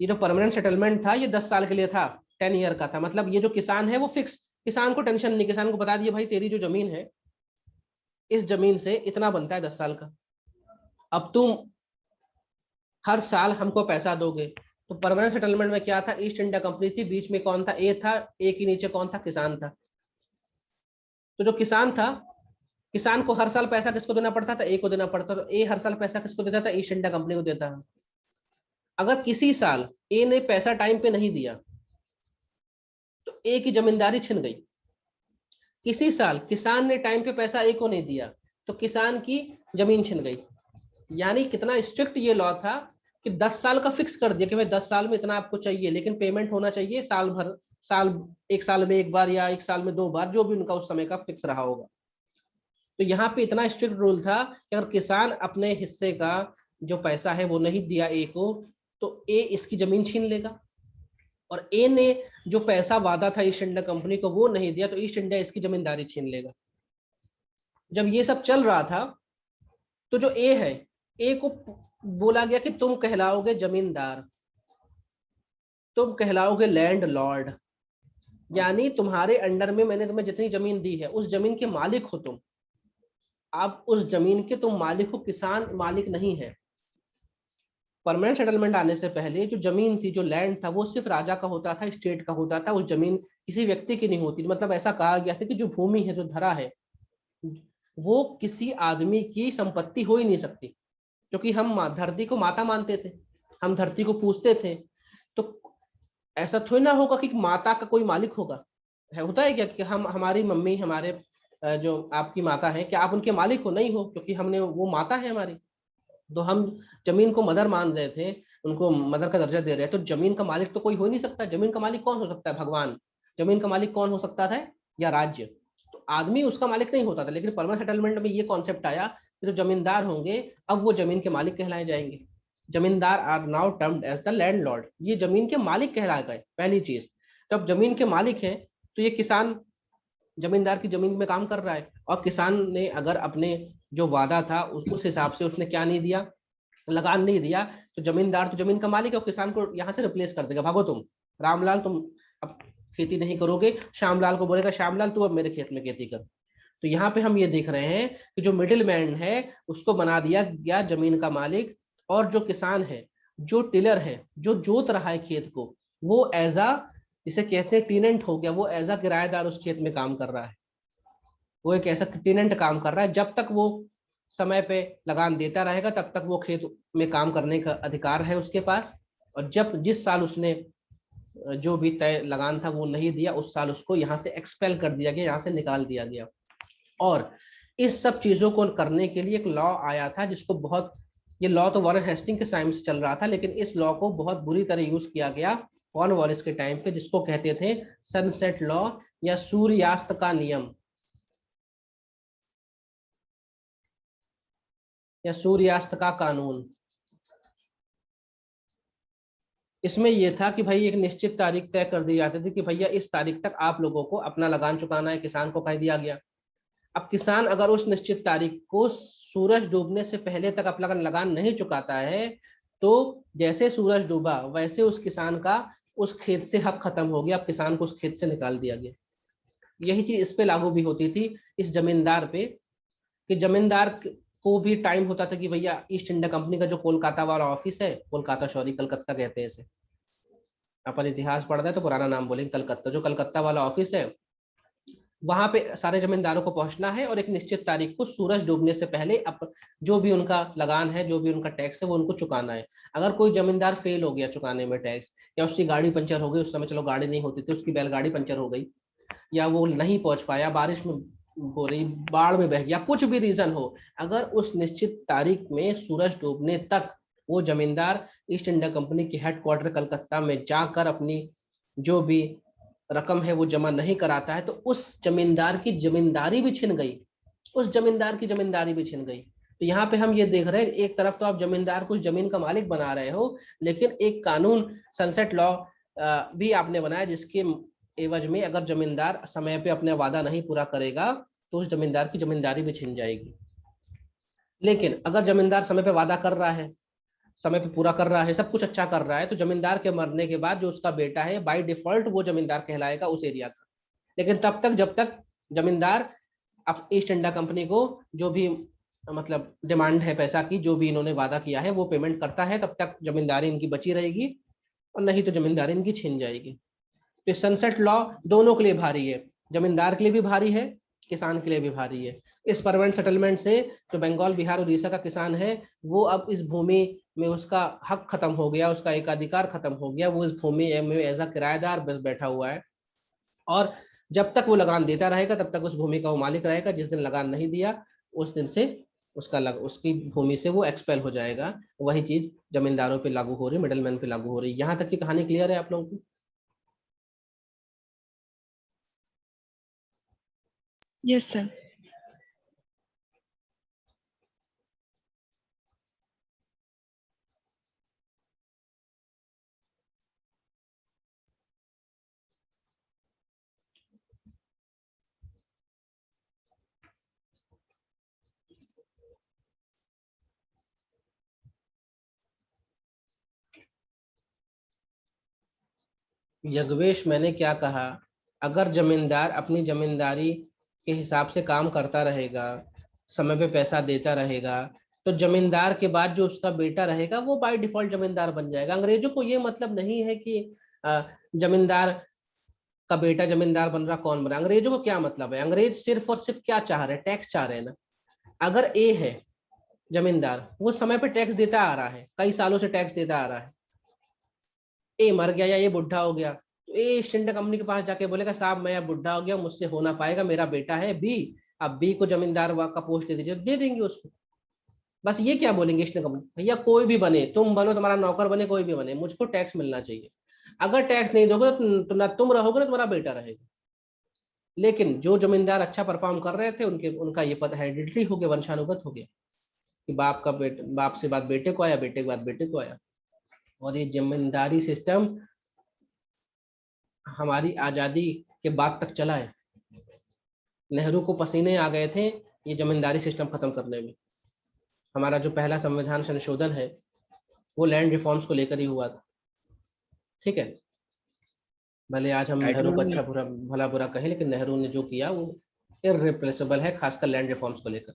Speaker 1: ये जो परमानेंट सेटलमेंट था ये 10 साल के लिए था, 10 ईयर का था। मतलब ये जो किसान है वो फिक्स, किसान को टेंशन नहीं, किसान को बता दिए भाई तेरी जो जमीन है इस जमीन से इतना बनता है 10 साल का, अब तुम हर साल हमको पैसा दोगे। तो परमानेंट सेटलमेंट में क्या था, ईस्ट इंडिया कंपनी थी, बीच में कौन था, ए था, ए के नीचे कौन था, किसान था। तो जो किसान था, किसान को हर साल पैसा किसको देना पड़ता था, ए को देना पड़ता था। ए हर साल पैसा किसको देता था, ईस्ट इंडिया कंपनी को देता है। अगर किसी साल ए ने पैसा टाइम पे नहीं दिया तो ए की जमींदारी छिन गई। किसी साल किसान ने टाइम पे पैसा ए को नहीं दिया तो किसान की जमीन छिन गई। यानी कितना स्ट्रिक्ट ये लॉ था कि 10 साल का फिक्स कर दिया कि भाई 10 साल में इतना आपको चाहिए, लेकिन पेमेंट होना चाहिए साल भर, एक साल में एक बार या एक साल में 2 बार, जो भी उनका उस समय का फिक्स रहा होगा। तो यहाँ पे इतना स्ट्रिक्ट रूल था कि अगर किसान अपने हिस्से का जो पैसा है वो नहीं दिया ए को तो ए इसकी जमीन छीन लेगा, और ए ने जो पैसा वादा था ईस्ट इंडिया कंपनी को वो नहीं दिया तो ईस्ट इंडिया इसकी जमींदारी छीन लेगा। जब ये सब चल रहा था तो जो ए है, ए को बोला गया कि तुम कहलाओगे जमींदार, तुम कहलाओगे लैंड लॉर्ड, यानी तुम्हारे अंडर में मैंने तुम्हें जितनी जमीन दी है उस जमीन के मालिक हो तुम। आप उस जमीन के तुम मालिक हो, किसान मालिक नहीं है। परमानेंट सेटलमेंट आने से पहले जो जमीन थी, जो लैंड था, वो सिर्फ राजा का होता था, स्टेट का होता था, उस जमीन किसी व्यक्ति की नहीं होती। मतलब ऐसा कहा गया था कि जो भूमि है, जो धरा है, वो किसी आदमी की संपत्ति हो ही नहीं सकती, क्योंकि हम धरती को माता मानते थे, हम धरती को पूजते थे। तो ऐसा थोड़ी ना होगा कि माता का कोई मालिक होगा, होता है क्या कि हम, हमारी मम्मी, हमारे जो आपकी माता है, क्या आप उनके मालिक हो? नहीं हो, क्योंकि हमने, वो माता है हमारी। तो हम जमीन को मदर मान रहे थे, उनको मदर का दर्जा दे रहे हैं, तो जमीन का मालिक तो कोई हो ही नहीं सकता। जमीन का मालिक कौन हो सकता है? भगवान। जमीन का मालिक कौन हो सकता था? या राज्य। तो आदमी उसका मालिक नहीं होता था। लेकिन परमानेंट सेटलमेंट में ये कॉन्सेप्ट आया कि जो जमींदार होंगे अब वो जमीन के मालिक कहलाए जाएंगे। Zamindar are now termed as the landlord, ये जमीन के मालिक कहलाए गए। पहली चीज, जब जमीन के मालिक है तो ये किसान जमींदार की जमीन में काम कर रहा है, और किसान ने अगर अपने जो वादा था उस हिसाब से उसने क्या नहीं दिया, लगान नहीं दिया, तो जमींदार तो जमीन का मालिक है और किसान को यहाँ से रिप्लेस कर देगा। भागो तुम, रामलाल तुम अब खेती नहीं करोगे। श्यामलाल को बोलेगा श्यामलाल तू अब मेरे खेत में खेती कर। तो यहाँ पे हम ये देख रहे हैं कि जो मिडिल मैन है उसको बना दिया गया जमीन का मालिक, और जो किसान है, जो टिलर है, जो जोत रहा है खेत को, वो एज आ, जिसे कहते हैं टीनेंट हो गया, वो एज आ किराएदार उस खेत में काम कर रहा है। वो एक ऐसा टीनेंट काम कर रहा है, जब तक वो समय पे लगान देता रहेगा तब तक वो खेत में काम करने का अधिकार है उसके पास। और जब जिस साल उसने जो भी तय लगान था वो नहीं दिया, उस साल उसको यहाँ से एक्सपेल कर दिया गया, यहाँ से निकाल दिया गया। और इस सब चीजों को करने के लिए एक लॉ आया था जिसको बहुत, ये लॉ तो वारेन हेस्टिंग के टाइम से चल रहा था, लेकिन इस लॉ को बहुत बुरी तरह यूज किया गया कॉर्नवालिस के टाइम पे, जिसको कहते थे सनसेट लॉ या सूर्यास्त का नियम, या सूर्यास्त का कानून। इसमें यह था कि भाई एक निश्चित तारीख तय कर दी जाती थी कि भैया इस तारीख तक आप लोगों को अपना लगान चुकाना है, किसान को कह दिया गया। अब किसान अगर उस निश्चित तारीख को सूरज डूबने से पहले तक अपना लगान नहीं चुकाता है तो जैसे सूरज डूबा वैसे उस किसान का उस खेत से हक खत्म हो गया, अब किसान को उस खेत से निकाल दिया गया। यही चीज इस पे लागू भी होती थी, इस जमींदार पे, कि जमींदार को भी टाइम होता था कि भैया ईस्ट इंडिया कंपनी का जो कोलकाता वाला ऑफिस है, कोलकाता सॉरी कलकत्ता कहते हैं इसे, अपन इतिहास पढ़ते हैं तो पुराना नाम बोलेंगे, कलकत्ता, जो कलकत्ता वाला ऑफिस है वहां पे सारे जमींदारों को पहुंचना है, और एक निश्चित तारीख को सूरज डूबने से पहले जो भी उनका लगान है, जो भी उनका टैक्स है वो उनको चुकाना है। अगर कोई जमींदार फेल हो गया चुकाने में टैक्स, या उसकी गाड़ी पंचर हो गई, उस समय चलो गाड़ी नहीं होती थी, उसकी बैलगाड़ी पंचर हो गई, या वो नहीं पहुंच पाया, बारिश में हो रही, बाढ़ में बह गया, कुछ भी रीजन हो, अगर उस निश्चित तारीख में सूरज डूबने तक वो जमींदार ईस्ट इंडिया कंपनी के हेडक्वार्टर कलकत्ता में जाकर अपनी जो भी रकम है वो जमा नहीं कराता है तो उस जमींदार की जमींदारी भी छिन गई, उस जमींदार की जमींदारी भी छिन गई। तो यहाँ पे हम ये देख रहे हैं, एक तरफ तो आप जमींदार को जमीन का मालिक बना रहे हो, लेकिन एक कानून सनसेट लॉ भी आपने बनाया जिसके एवज में अगर जमींदार समय पे अपने वादा नहीं पूरा करेगा तो उस जमींदार की जमींदारी भी छिन जाएगी। लेकिन अगर जमींदार समय पे वादा कर रहा है, समय पे पूरा कर रहा है, सब कुछ अच्छा कर रहा है, तो जमींदार के मरने के बाद जो उसका बेटा है बाय डिफॉल्ट वो जमींदार कहलाएगा उस एरिया का। लेकिन तब तक जब तक जमींदार अब ईस्ट इंडिया कंपनी को जो भी मतलब डिमांड है पैसा की, जो भी इन्होंने वादा किया है वो पेमेंट करता है, तब तक जमींदारी इनकी बची रहेगी, और नहीं तो जमींदारी इनकी छिन जाएगी। तो सनसेट लॉ दोनों के लिए भारी है, जमींदार के लिए भी भारी है, किसान के लिए भी भारी है। इस परमानेंट सेटलमेंट से जो बंगाल, बिहार और उड़ीसा का किसान है वो अब इस भूमि में उसका हक खत्म हो गया, उसका एकाधिकार खत्म हो गया, वो इस भूमि में एज अ किराएदार बस बैठा हुआ है, और जब तक वो लगान देता रहेगा तब तक उस भूमि का वो मालिक रहेगा। जिस दिन लगान नहीं दिया उस दिन से उसकी भूमि से वो एक्सपेल हो जाएगा। वही चीज जमींदारों पे लागू हो रही, मिडलमैन पे लागू हो रही। यहाँ तक की कहानी क्लियर है आप लोगों को?
Speaker 2: Yes sir.
Speaker 1: यज्ञवेश, मैंने क्या कहा? अगर जमींदार अपनी जमींदारी के हिसाब से काम करता रहेगा, समय पे पैसा देता रहेगा, तो जमींदार के बाद जो उसका बेटा रहेगा वो बाय डिफॉल्ट जमींदार बन जाएगा। अंग्रेजों को ये मतलब नहीं है कि जमींदार का बेटा जमींदार बन रहा, कौन बन रहा। अंग्रेजों को क्या मतलब है? अंग्रेज सिर्फ और सिर्फ क्या चाह रहे हैं? टैक्स चाह रहे हैं ना। अगर ए है जमींदार, वो समय पे टैक्स देता आ रहा है, कई सालों से टैक्स देता आ रहा है, ए मर गया या ये बुढ़ा हो गया, तो ए ईस्ट इंडिया कंपनी के पास जाके बोलेगा साहब मैं अब बुढ़ा हो गया, मुझसे हो ना पाएगा, मेरा बेटा है बी, अब बी को जमींदार का पोस्ट दे दीजिए, दे देंगे उसको। बस ये क्या बोलेंगे ईस्ट इंडिया कंपनी, भैया कोई भी बने, तुम बनो, तुम्हारा नौकर बने, कोई भी बने, मुझको टैक्स मिलना चाहिए। अगर टैक्स नहीं दोगे तो ना तुम रहोगे ना तुम्हारा बेटा रहेगा। लेकिन जो जमींदार अच्छा परफॉर्म कर रहे थे उनका ये पद हेरिडिटरी हो गया, वंशानुगत हो गया, कि बाप से बात बेटे को आया, बेटे के बाद बेटे को आया। और ये जमींदारी सिस्टम हमारी आजादी के बाद तक चला है। नेहरू को पसीने आ गए थे ये जमींदारी सिस्टम खत्म करने में। हमारा जो पहला संविधान संशोधन है वो लैंड रिफॉर्म्स को लेकर ही हुआ था। ठीक है, भले आज हम नेहरू को अच्छा बुरा भला बुरा कहें, लेकिन नेहरू ने जो किया वो इररिप्लेसेबल है, खासकर लैंड रिफॉर्म्स को लेकर।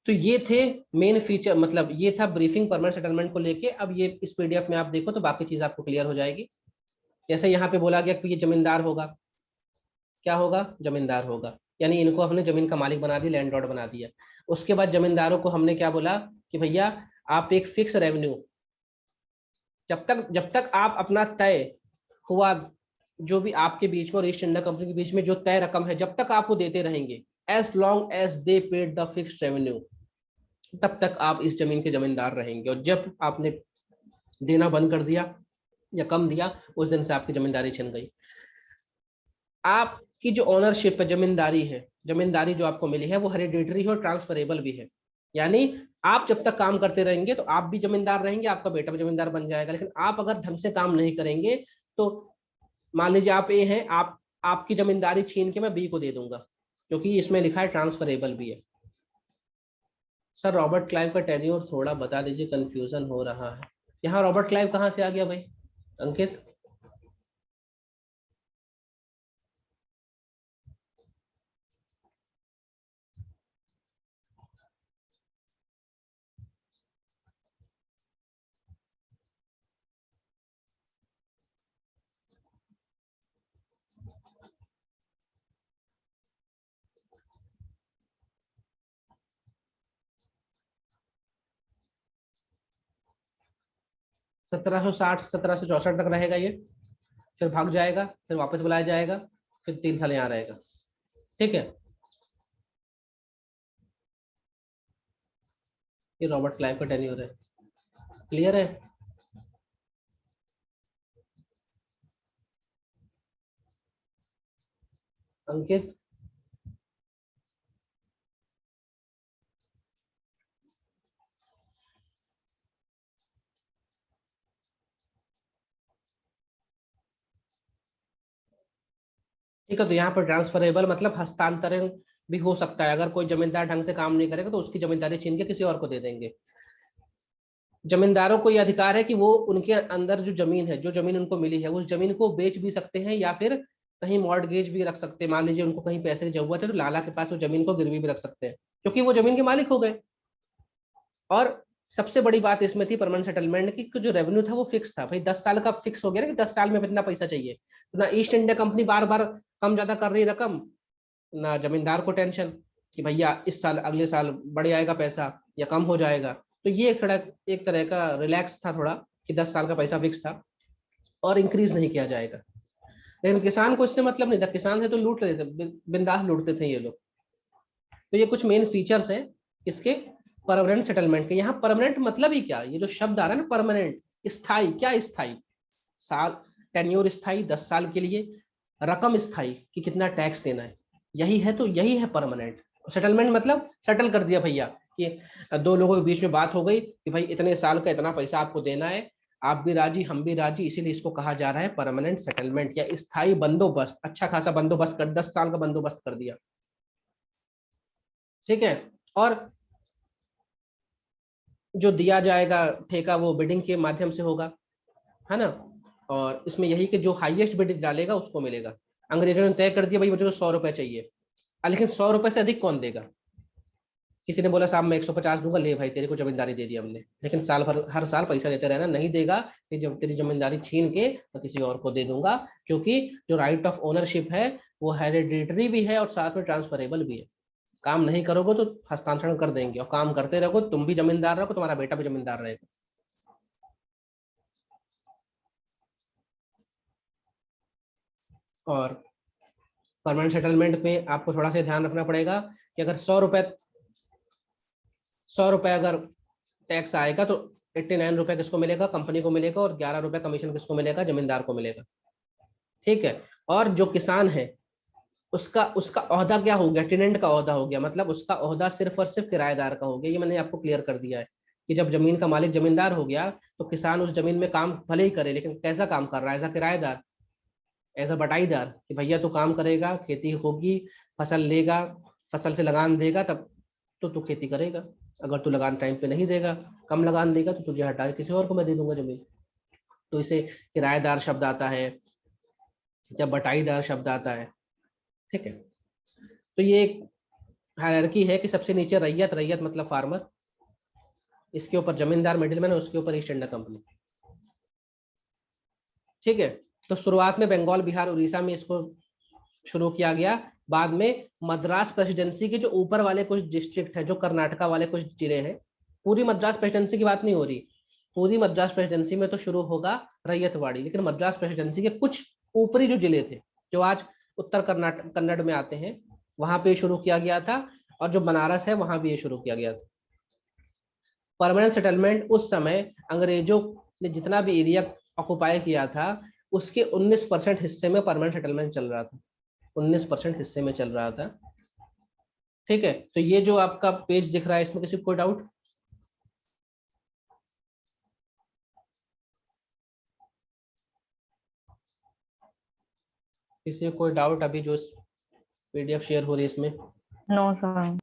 Speaker 1: तो ये थे मेन फीचर, मतलब ये था ब्रीफिंग परमानेंट सेटलमेंट को लेके। अब ये इस पीडीएफ में आप देखो तो बाकी चीज आपको क्लियर हो जाएगी। जैसे यहाँ पे बोला गया कि ये जमींदार होगा, क्या होगा? जमींदार होगा, यानी इनको हमने जमीन का मालिक बना दिया, लैंड लॉर्ड बना दिया। उसके बाद जमींदारों को हमने क्या बोला कि भैया आप एक फिक्स रेवेन्यू, जब तक आप अपना तय हुआ, जो भी आपके बीच में और ईस्ट इंडिया कंपनी के बीच में जो तय रकम है, जब तक आप वो देते रहेंगे, as long as they paid the fixed revenue, तब तक आप इस जमीन के जमींदार रहेंगे। और जब आपने देना बंद कर दिया या कम दिया, उस दिन से आपकी जमींदारी छिन गई। आपकी जो ओनरशिप है, जमींदारी है, जमींदारी जो आपको मिली है वो हेरिडिटरी है और ट्रांसफरेबल भी है। यानी आप जब तक काम करते रहेंगे तो आप भी जमींदार रहेंगे, आपका बेटा भी जमींदार बन जाएगा। लेकिन आप अगर ढंग से काम नहीं करेंगे तो मान लीजिए आप ए हैं, आपकी जमींदारी छीन के मैं बी को दे दूंगा, क्योंकि इसमें लिखा है ट्रांसफरेबल भी है। सर रॉबर्ट क्लाइव का टेन्योर थोड़ा बता दीजिए, कंफ्यूजन हो रहा है। यहाँ रॉबर्ट क्लाइव कहाँ से आ गया भाई? अंकित, सत्रह सौ साठ 1764 तक रहेगा ये, फिर भाग जाएगा, फिर वापस बुलाया जाएगा, फिर 3 साल यहाँ रहेगा। ठीक है, ये रॉबर्ट क्लाइव का टेन्योर है। क्लियर है? अंकित, ठीक है, तो यहाँ पर ट्रांसफरेबल मतलब हस्तांतरण भी हो सकता है। अगर कोई जमींदार ढंग से काम नहीं करेगा तो उसकी जमींदारी छीन के किसी और को दे देंगे। जमींदारों को यह अधिकार है कि वो उनके अंदर जो जमीन है, जो जमीन उनको मिली है, उस जमीन को बेच भी सकते हैं या फिर कहीं मॉर्टगेज भी रख सकते हैं। मान लीजिए उनको कहीं पैसे की जरूरत है तो लाला के पास वो जमीन को गिरवी भी रख सकते हैं, क्योंकि वो जमीन के मालिक हो गए। और सबसे बड़ी बात इसमें थी परमानेंट सेटलमेंट की, जो रेवेन्यू था वो फिक्स था। भाई 10 साल का फिक्स हो गया ना कि 10 साल में इतना पैसा चाहिए। तो ना ईस्ट इंडिया कंपनी बार बार कम ज्यादा कर रही रकम, ना जमींदार को टेंशन कि भैया इस साल अगले साल बढ़ जाएगा पैसा या कम हो जाएगा। तो ये एक तरह का रिलैक्स था थोड़ा, कि 10 साल का पैसा फिक्स था और इंक्रीज नहीं किया जाएगा। लेकिन किसान को इससे मतलब नहीं था, किसान से तो लूट लेते, बिंदास लूटते थे ये लोग। तो ये कुछ मेन फीचर्स हैं इसके परमानेंट सेटलमेंट के। यहाँ परमानेंट मतलब ही क्या, ये जो शब्द आ रहा है ना परमानेंट, स्थायी, क्या स्थायी, साल टेन्योर स्थायी 10 साल के लिए, रकम स्थायी कि कितना टैक्स देना है, यही है। तो यही है परमानेंट सेटलमेंट। मतलब सेटल कर दिया भैया कि दो लोगों के बीच में बात हो गई कि भाई इतने साल का इतना पैसा आपको देना है, आप भी राजी हम भी राजी, इसीलिए इसको कहा जा रहा है परमानेंट सेटलमेंट या स्थायी बंदोबस्त। अच्छा खासा बंदोबस्त कर, 10 साल का बंदोबस्त कर दिया, ठीक है। और जो दिया जाएगा ठेका वो बिडिंग के माध्यम से होगा, है ना। और इसमें यही कि जो हाईएस्ट बिड डालेगा उसको मिलेगा। अंग्रेजों ने तय कर दिया भाई मुझे तो 100 रुपए चाहिए, लेकिन 100 रुपए से अधिक कौन देगा। किसी ने बोला साहब मैं 150 दूंगा, ले भाई तेरे को जमींदारी दे दी हमने, लेकिन साल भर हर साल पैसा देते रहना, नहीं देगा कि जब तेरी जमींदारी छीन के तो किसी और को दे दूंगा। क्योंकि जो राइट ऑफ ओनरशिप है वो हेरिडिटरी भी है और साथ में ट्रांसफरेबल भी है। काम नहीं करोगे तो हस्तांतरण कर देंगे, और काम करते रहो तुम भी जमींदार रहो, तुम्हारा बेटा भी जमींदार रहेगा। और परमानेंट सेटलमेंट में आपको थोड़ा सा ध्यान रखना पड़ेगा कि अगर 100 रुपए अगर टैक्स आएगा तो 89 रुपए किसको मिलेगा, कंपनी को मिलेगा, और 11 रुपए कमीशन किसको मिलेगा, जमींदार को मिलेगा, ठीक है। और जो किसान है उसका उसका ओहदा क्या हो गया, टेनेंट का ओहदा हो गया, मतलब उसका ओहदा सिर्फ और सिर्फ किराएदार का हो गया। ये मैंने आपको क्लियर कर दिया है कि जब जमीन का मालिक जमींदार हो गया तो किसान उस जमीन में काम भले ही करे, लेकिन कैसा काम कर रहा है, एज अ किराएदार, एज अ बटाईदार, कि भैया तू काम करेगा, खेती होगी, फसल लेगा, फसल से लगान देगा, तब तो तू खेती करेगा। अगर तू लगान टाइम पे नहीं देगा, कम लगान देगा, तो तुझे हटा के किसी और को मैं दे दूंगा जमीन। तो इसे किराएदार शब्द आता है या बटाईदार शब्द आता है, ठीक है। तो ये एक हायरार्की है कि सबसे नीचे रैयत, रैयत मतलब फार्मर, इसके ऊपर जमींदार मिडिलमैन, और उसके ऊपर ईस्ट इंडिया कंपनी, ठीक है। तो शुरुआत में बंगाल, बिहार, उड़ीसा में इसको शुरू किया गया। बाद में मद्रास प्रेसिडेंसी के जो ऊपर वाले कुछ डिस्ट्रिक्ट है, जो कर्नाटका वाले कुछ जिले हैं, पूरी मद्रास प्रेसिडेंसी की बात नहीं हो रही, पूरी मद्रास प्रेसिडेंसी में तो शुरू होगा रैयतवाड़ी, लेकिन मद्रास प्रेसिडेंसी के कुछ ऊपरी जो जिले थे, जो आज उत्तर कर्नाटक कन्नड़ में आते हैं, वहां पे शुरू किया गया था। और जो बनारस है वहां भी ये शुरू किया गया था। परमानेंट सेटलमेंट उस समय अंग्रेजों ने जितना भी एरिया ऑक्युपाई किया था उसके 19% हिस्से में परमानेंट सेटलमेंट चल रहा था, 19% हिस्से में चल रहा था, ठीक है। तो ये जो आपका पेज दिख रहा है इसमें किसी को कोई डाउट? किसी को कोई डाउट अभी जो पीडीएफ शेयर हो रही है इसमें?
Speaker 5: No sir.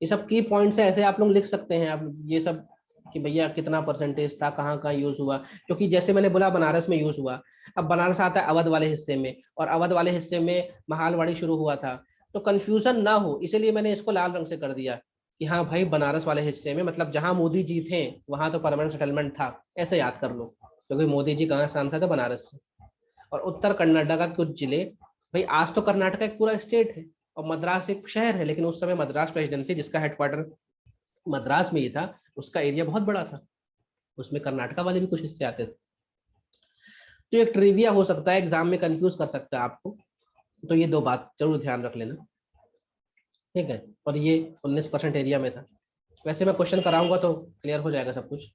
Speaker 1: ये सब की पॉइंट्स है, ऐसे आप लोग लिख सकते हैं आप ये सब कि भैया कितना परसेंटेज था, कहाँ कहाँ यूज हुआ। क्योंकि जैसे मैंने बोला बनारस में यूज हुआ, अब बनारस आता है अवध वाले हिस्से में, और अवध वाले हिस्से में महालवाड़ी शुरू हुआ था, तो कंफ्यूजन ना हो इसलिए मैंने इसको लाल रंग से कर दिया कि हाँ भाई बनारस वाले हिस्से में, मतलब जहां मोदी जी थे वहां तो परमानेंट सेटलमेंट था, ऐसे याद कर लो, क्योंकि मोदी जी कहाँ सांसद है, बनारस से। और उत्तर कर्नाटक का कुछ जिले, भाई आज तो कर्नाटक एक पूरा स्टेट है और मद्रास एक शहर है, लेकिन उस समय मद्रास प्रेसिडेंसी जिसका हेडक्वार्टर मद्रास में ही था, उसका एरिया बहुत बड़ा था, उसमें कर्नाटका वाले भी कुछ हिस्से आते थे। तो एक ट्रिविया हो सकता है, एग्जाम में कंफ्यूज कर सकता है आपको, तो ये दो बात जरूर ध्यान रख लेना, ठीक है। और ये 19% एरिया में था। वैसे मैं क्वेश्चन कराऊंगा तो क्लियर हो जाएगा सब कुछ,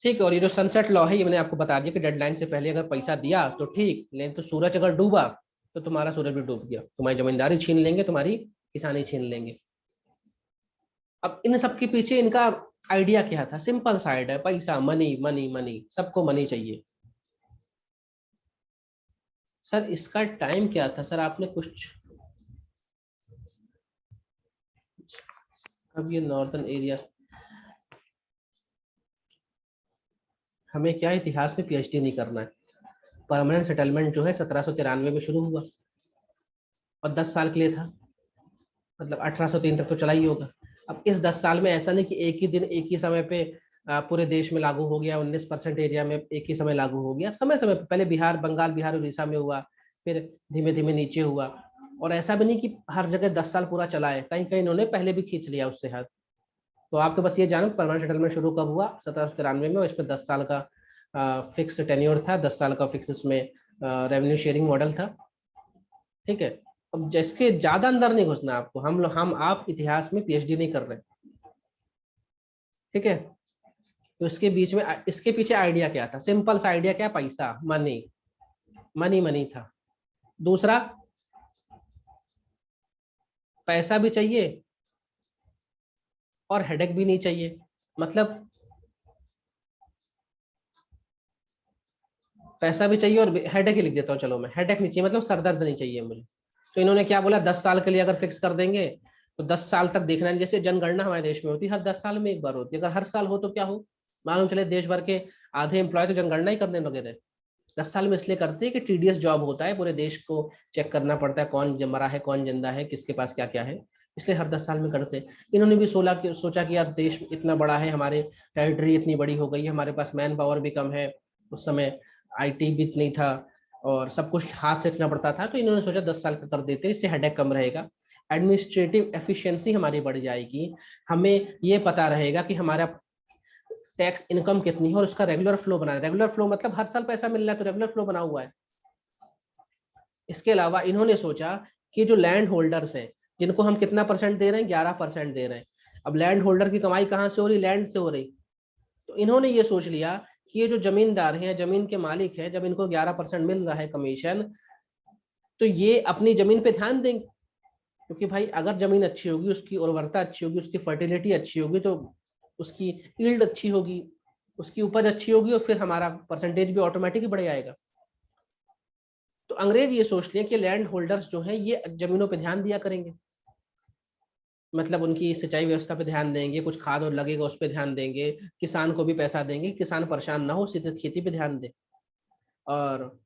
Speaker 1: ठीक है। और ये जो सनसेट लॉ है ये मैंने आपको बता दिया कि डेडलाइन से पहले अगर पैसा दिया तो ठीक, लेकिन तो सूरज अगर डूबा तो तुम्हारा सूरज भी डूब गया, तुम्हारी जमींदारी छीन लेंगे, तुम्हारी किसानी छीन लेंगे। अब इन सब के पीछे इनका आइडिया क्या था? सिंपल सा आइडिया, पैसा, मनी मनी मनी, सबको मनी चाहिए। सर इसका टाइम क्या था? सर आपने कुछ अब ये नॉर्दर्न एरिया, हमें क्या इतिहास में पीएचडी नहीं करना है। परमानेंट सेटलमेंट जो है 1793 में शुरू हुआ और 10 साल के लिए था, मतलब 1803 तक तो चला ही होगा। अब इस 10 साल में ऐसा नहीं कि एक ही दिन एक ही समय पे पूरे देश में लागू हो गया, 19% एरिया में एक ही समय लागू हो गया। समय समय पे पहले बिहार, बंगाल, बिहार, उड़ीसा में हुआ, फिर धीमे धीमे नीचे हुआ। और ऐसा भी नहीं कि हर जगह 10 साल पूरा चला है, कहीं कहीं इन्होंने पहले भी खींच लिया उससे हाथ। तो आप तो बस ये जानो परमानेंट सेटलमेंट शुरू कब हुआ, 1793 में। इसमें 10 साल का फिक्स टेन्योर था, 10 साल का फिक्स इसमें रेवेन्यू शेयरिंग मॉडल था। ठीक है, अब जिसके ज्यादा अंदर नहीं घुसना आपको, हम आप इतिहास में पीएचडी नहीं कर रहे। ठीक है, तो इसके बीच में इसके पीछे आइडिया क्या था? सिंपल सा आइडिया, क्या? पैसा, मनी, मनी मनी था। दूसरा, पैसा भी चाहिए और हेडेक भी नहीं चाहिए। मतलब पैसा भी चाहिए और हेडेक ही लिख देता हूँ, चलो मैं हेडेक नहीं चाहिए, मतलब सरदर्द नहीं चाहिए मुझे। तो इन्होंने क्या बोला, 10 साल के लिए अगर फिक्स कर देंगे तो 10 साल तक देखना है। जैसे जनगणना हमारे देश में होती है, हर 10 साल में एक बार होती है। अगर हर साल हो तो क्या हो, मालूम चले देश भर के आधे एम्प्लॉय तो जनगणना ही करने लगे थे। 10 साल में इसलिए करते हैं कि टीडीएस जॉब होता है, पूरे देश को चेक करना पड़ता है कौन मरा है, कौन जिंदा है, किसके पास क्या क्या है, इसलिए हर 10 साल में करते हैं। इन्होंने भी सोचा कि यार देश इतना बड़ा है, हमारे टेरिटरी इतनी बड़ी हो गई है, हमारे पास मैन पावर भी कम है, उस समय आईटी भी नहीं था और सब कुछ हाथ से रखना पड़ता था। तो इन्होंने सोचा 10 साल का कर देते, इससे हेडेक कम रहेगा, एडमिनिस्ट्रेटिव एफिशिएंसी हमारी बढ़ जाएगी, हमें ये पता रहेगा कि हमारा टैक्स इनकम कितनी है और उसका रेगुलर फ्लो बना है। रेगुलर फ्लो मतलब हर साल पैसा मिल रहा है, तो रेगुलर फ्लो बना हुआ है। इसके अलावा इन्होंने सोचा कि जो लैंड होल्डर्स हैं, जिनको हम कितना परसेंट दे रहे हैं, 11% दे रहे हैं। अब लैंड होल्डर की कमाई कहाँ से हो रही? लैंड से हो रही। तो इन्होंने ये सोच लिया कि ये जो जमींदार हैं, जमीन के मालिक हैं, जब इनको 11% मिल रहा है कमीशन, तो ये अपनी जमीन पे ध्यान देंगे। क्योंकि भाई अगर जमीन अच्छी होगी, उसकी उर्वरता अच्छी होगी, उसकी फर्टिलिटी अच्छी होगी, तो उसकी यील्ड अच्छी होगी, उसकी उपज अच्छी होगी, और फिर हमारा परसेंटेज भी ऑटोमेटिक ही बढ़ जाएगा। तो अंग्रेज ये सोचते हैं कि लैंड होल्डर्स जो हैं ये जमीनों पे ध्यान दिया करेंगे, मतलब उनकी सिंचाई व्यवस्था पे ध्यान देंगे, कुछ खाद और लगेगा उस पर ध्यान देंगे, किसान को भी पैसा देंगे, किसान परेशान ना हो, सीधे खेती पे ध्यान दे। और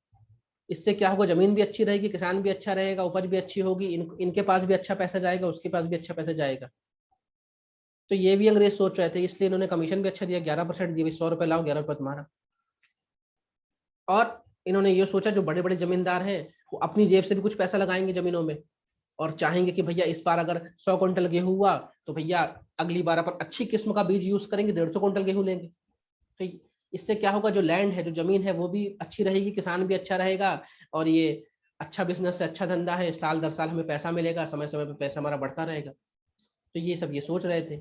Speaker 1: इससे क्या होगा, जमीन भी अच्छी रहेगी, किसान भी अच्छा रहेगा, उपज भी अच्छी होगी, इनके पास भी अच्छा पैसा जाएगा, उसके पास भी अच्छा पैसा जाएगा। तो ये भी अंग्रेज सोच रहे थे, इसलिए इन्होंने कमीशन भी अच्छा दिया, 11% दिया, 100 रुपए लाओ, 11 रुपए तुम्हारा। और इन्होंने ये सोचा जो बड़े बड़े जमींदार हैं वो अपनी जेब से भी कुछ पैसा लगाएंगे जमीनों में, और चाहेंगे कि भैया इस बार अगर 100 क्विंटल गेहूं हुआ तो भैया अगली बार अपन अच्छी किस्म का बीज यूज करेंगे, 150 क्विंटल गेहूं लेंगे। तो इससे क्या होगा, जो लैंड है, जो जमीन है, वो भी अच्छी रहेगी, किसान भी अच्छा रहेगा, और ये अच्छा बिजनेस है, अच्छा धंधा है, साल दर साल हमें पैसा मिलेगा, समय समय पर पैसा हमारा बढ़ता रहेगा। तो ये सब ये सोच रहे थे।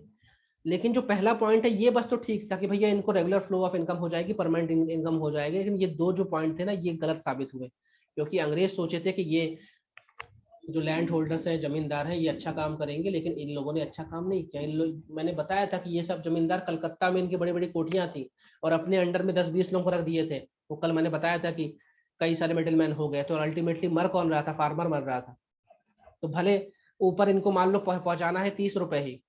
Speaker 1: लेकिन जो पहला पॉइंट है ये बस तो ठीक था कि भैया इनको रेगुलर फ्लो ऑफ इनकम हो जाएगी, परमानेंट इनकम हो जाएगी। लेकिन ये दो जो पॉइंट थे ना, ये गलत साबित हुए, क्योंकि अंग्रेज सोचे थे कि ये जो लैंड होल्डर्स हैं, जमींदार हैं, ये अच्छा काम करेंगे, लेकिन इन लोगों ने अच्छा काम नहीं किया। इन लोग, मैंने बताया था कि ये सब जमींदार कलकत्ता में इनकी बड़ी बड़ी कोठियां थी और अपने अंडर में 10-20 लोगों को रख दिए थे। वो कल मैंने बताया था कि कई सारे मिडिलमैन हो गए, तो अल्टीमेटली मर कौन रहा था? फार्मर मर रहा था। तो भले ऊपर इनको मान लो पहुंचाना है 30 रुपए ही,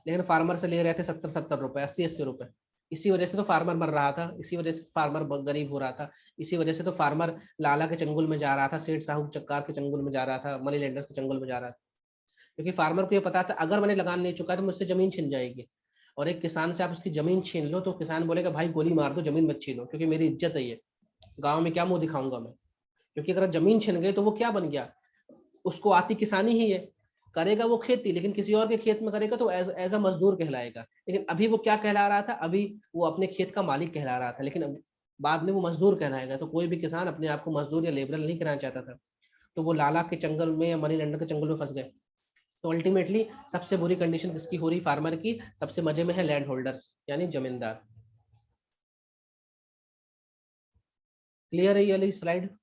Speaker 1: लेकिन फार्मर से ले रहे थे 70-70 रुपए, 80-80 रुपए। इसी वजह से तो फार्मर मर रहा था, इसी वजह से फार्मर गरीब हो रहा था, इसी वजह से तो फार्मर लाला के चंगुल में जा रहा था, सेठ साहूकार के चंगुल में जा रहा था, मनी लेंडर्स के चंगुल में जा रहा था। क्योंकि फार्मर को ये पता था अगर मैंने लगान नहीं चुका तो मुझसे जमीन छीन जाएगी। और एक किसान से आप उसकी जमीन छीन लो तो किसान बोलेगा भाई गोली मार दो, जमीन मत छीनो, क्योंकि मेरी इज्जत है, ये गाँव में क्या मुंह दिखाऊंगा मैं। क्योंकि अगर जमीन छिन गई तो वो क्या बन गया, उसको आती किसानी ही है, करेगा वो खेती, लेकिन किसी और के खेत में करेगा तो एज अ मजदूर कहलाएगा। लेकिन अभी वो क्या कहला रहा था, अभी वो अपने खेत का मालिक कहला रहा था, लेकिन बाद में वो मजदूर कहलाएगा। तो कोई भी किसान अपने आप को मजदूर या लेबरल नहीं कहना चाहता था। तो वो लाला के जंगल में या मनी लैंडर के जंगल में फंस गए। तो अल्टीमेटली सबसे बुरी कंडीशन किसकी हो रही? फार्मर की। सबसे मजे में है लैंड होल्डर्स यानी जमींदार। क्लियर है ये वाली स्लाइड?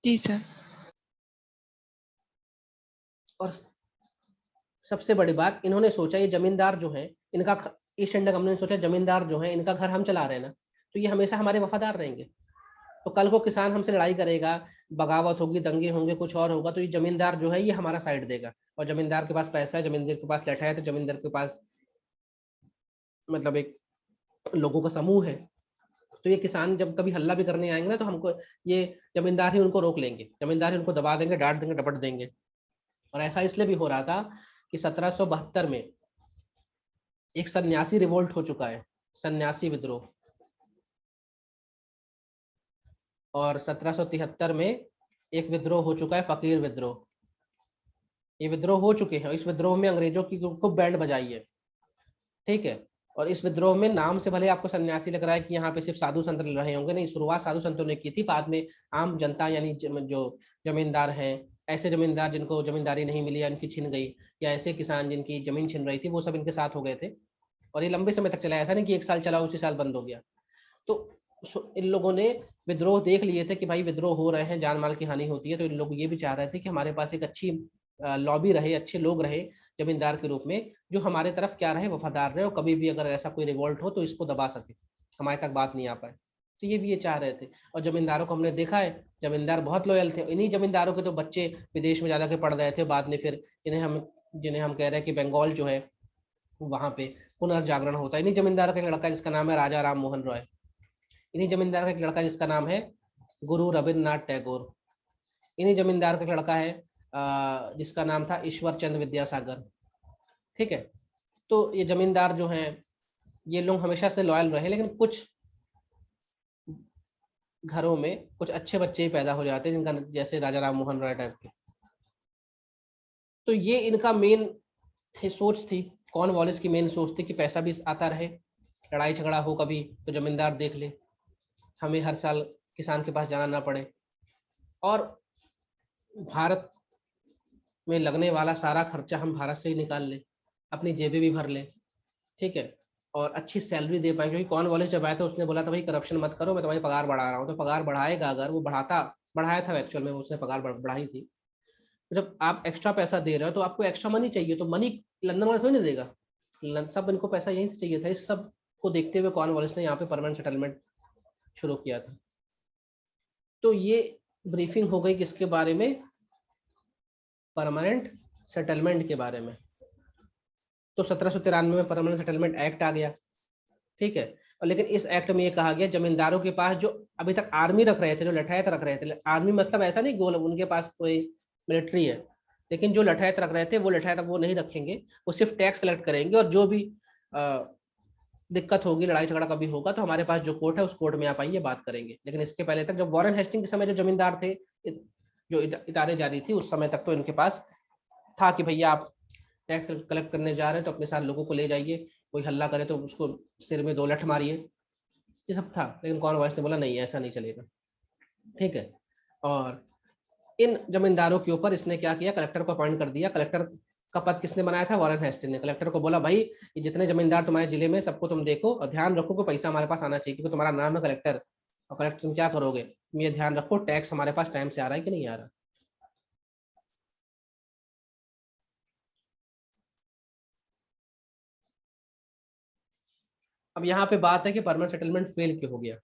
Speaker 2: जी सर।
Speaker 1: और सबसे बड़ी बात, इन्होंने सोचा ये जमींदार जो है इनका, ईस्ट इंडिया कंपनी ने सोचा जमींदार जो है इनका घर हम चला रहे हैं ना, तो ये हमेशा हमारे वफादार रहेंगे। तो कल को किसान हमसे लड़ाई करेगा, बगावत होगी, दंगे होंगे, कुछ और होगा, तो ये जमींदार जो है ये हमारा साइड देगा। और जमींदार के पास पैसा है, जमींदार के पास लैठा है, तो जमींदार के पास मतलब एक लोगों का समूह है। तो ये किसान जब कभी हल्ला भी करने आएंगे ना, तो हमको ये जमींदार ही उनको रोक लेंगे, जमींदार ही उनको दबा देंगे, डांट देंगे, डपट देंगे। और ऐसा इसलिए भी हो रहा था कि 1772 में एक सन्यासी रिवोल्ट हो चुका है, सन्यासी विद्रोह। और 1773 में एक विद्रोह हो चुका है, फकीर विद्रोह। ये विद्रोह हो चुके हैं। इस विद्रोह में अंग्रेजों की खूब बैंड बजाई है, ठीक है। और इस विद्रोह में नाम से भले आपको सन्यासी लग रहा है कि यहाँ पे सिर्फ साधु संत रहे होंगे, नहीं, शुरुआत साधु संतों ने की थी। बाद में आम जनता यानी जो जमींदार हैं, ऐसे जमींदार जिनको जमींदारी नहीं मिली या इनकी छिन गई, या ऐसे किसान जिनकी जमीन छिन रही थी, वो सब इनके साथ हो गए थे। और ये लंबे समय तक चला, ऐसा नहीं कि एक साल चला उसी साल बंद हो गया। तो इन लोगों ने विद्रोह देख लिए थे कि भाई विद्रोह हो रहे हैं, जान माल की हानि होती है, तो इन लोग ये भी चाह रहे थे कि हमारे पास एक अच्छी लॉबी रहे, अच्छे लोग रहे जमींदार के रूप में, जो हमारे तरफ क्या रहे, वफादार रहे, और कभी भी अगर ऐसा कोई रिवोल्ट हो तो इसको दबा सके, हमारे तक बात नहीं आ पाए। तो ये भी ये चाह रहे थे। और जमींदारों को हमने देखा है, जमींदार बहुत लॉयल थे। इन्हीं जमींदारों के तो बच्चे विदेश में ज्यादा के पढ़ रहे थे बाद में, फिर जिन्हें हम कह रहे हैं कि बंगाल जो है वहां पे पुनर्जागरण होता है। इन्हीं जमींदार का एक लड़का जिसका नाम है राजा राम मोहन रॉय, इन्हीं जमींदार का एक लड़का जिसका नाम है गुरु रविन्द्रनाथ टैगोर, इन्हीं जमींदार का एक लड़का है जिसका नाम था ईश्वर चंद्र विद्यासागर, ठीक है। तो ये जमींदार जो हैं ये लोग हमेशा से लॉयल रहे, लेकिन कुछ घरों में कुछ अच्छे बच्चे ही पैदा हो जाते हैं, जिनका जैसे राजा राम मोहन रॉय टाइप के। तो ये इनका मेन सोच थी, कॉर्नवालिस की मेन सोच थी कि पैसा भी आता रहे, लड़ाई झगड़ा हो कभी तो जमींदार देख ले, हमें हर साल किसान के पास जाना ना पड़े, और भारत में लगने वाला सारा खर्चा हम भारत से ही निकाल ले, अपनी जेबें भी भर ले, ठीक है। और अच्छी सैलरी दे पाए, क्योंकि कॉर्नवालिस जब आया था उसने बोला था भाई करप्शन मत करो, मैं तुम्हारी पगार बढ़ा रहा हूँ। तो पगार बढ़ाएगा, अगर वो बढ़ाया था एक्चुअल में, उसने पगार बढ़ाई थी। तो जब आप एक्स्ट्रा पैसा दे रहे हो तो आपको एक्स्ट्रा मनी चाहिए, तो मनी लंदन वाले थोड़ी नहीं देगा, सब इनको पैसा यहीं से चाहिए था। इस सब को देखते हुए कॉर्नवालिस ने यहाँ पे परमानेंट सेटलमेंट शुरू किया था। तो ये ब्रीफिंग हो गई किसके बारे में, परमानेंट सेटलमेंट के बारे में। तो 1793 में परमानेंट सेटलमेंट एक्ट आ गया, ठीक है। और लेकिन इस एक्ट में ये कहा गया जमींदारों के पास जो अभी तक आर्मी रख रहे थे, जो लठायत रख रहे थे, आर्मी मतलब ऐसा नहीं गोल उनके पास कोई मिलिट्री है, लेकिन जो लठायत रख रहे थे वो लठायत अब वो नहीं रखेंगे, वो सिर्फ टैक्स कलेक्ट करेंगे। और जो भी दिक्कत होगी, लड़ाई झगड़ा कभी होगा, तो हमारे पास जो कोर्ट है उस कोर्ट में आप आइए, बात करेंगे। लेकिन इसके पहले तक जब वॉरेन हेस्टिंग के समय जो जमींदार थे, जो इतारे जारी थी, उस समय तक तो इनके पास था कि भैया आप टैक्स कलेक्ट करने जा रहे हैं तो अपने साथ लोगों को ले जाइए, कोई हल्ला करे तो उसको सिर में 2 लठ मारिए, ये सब था। लेकिन कॉर्नवालिस ने बोला नहीं, ऐसा नहीं चलेगा, ठीक है। और इन जमींदारों के ऊपर इसने क्या किया, कलेक्टर को अपॉइंट कर दिया। कलेक्टर का पद किसने बनाया था, वॉरेन हेस्टिंग ने। कलेक्टर को बोला भाई ये जितने जमींदार तुम्हारे जिले में सबको तुम देखो और ध्यान रखो कि पैसा हमारे पास आना चाहिए, क्योंकि तुम्हारा नाम है कलेक्टर। और कलेक्टर तुम क्या करोगे, तुम ये ध्यान रखो टैक्स हमारे पास टाइम से आ रहा है कि नहीं आ रहा। अब यहाँ पे बात है कि परमानेंट सेटलमेंट फेल क्यों हो गया।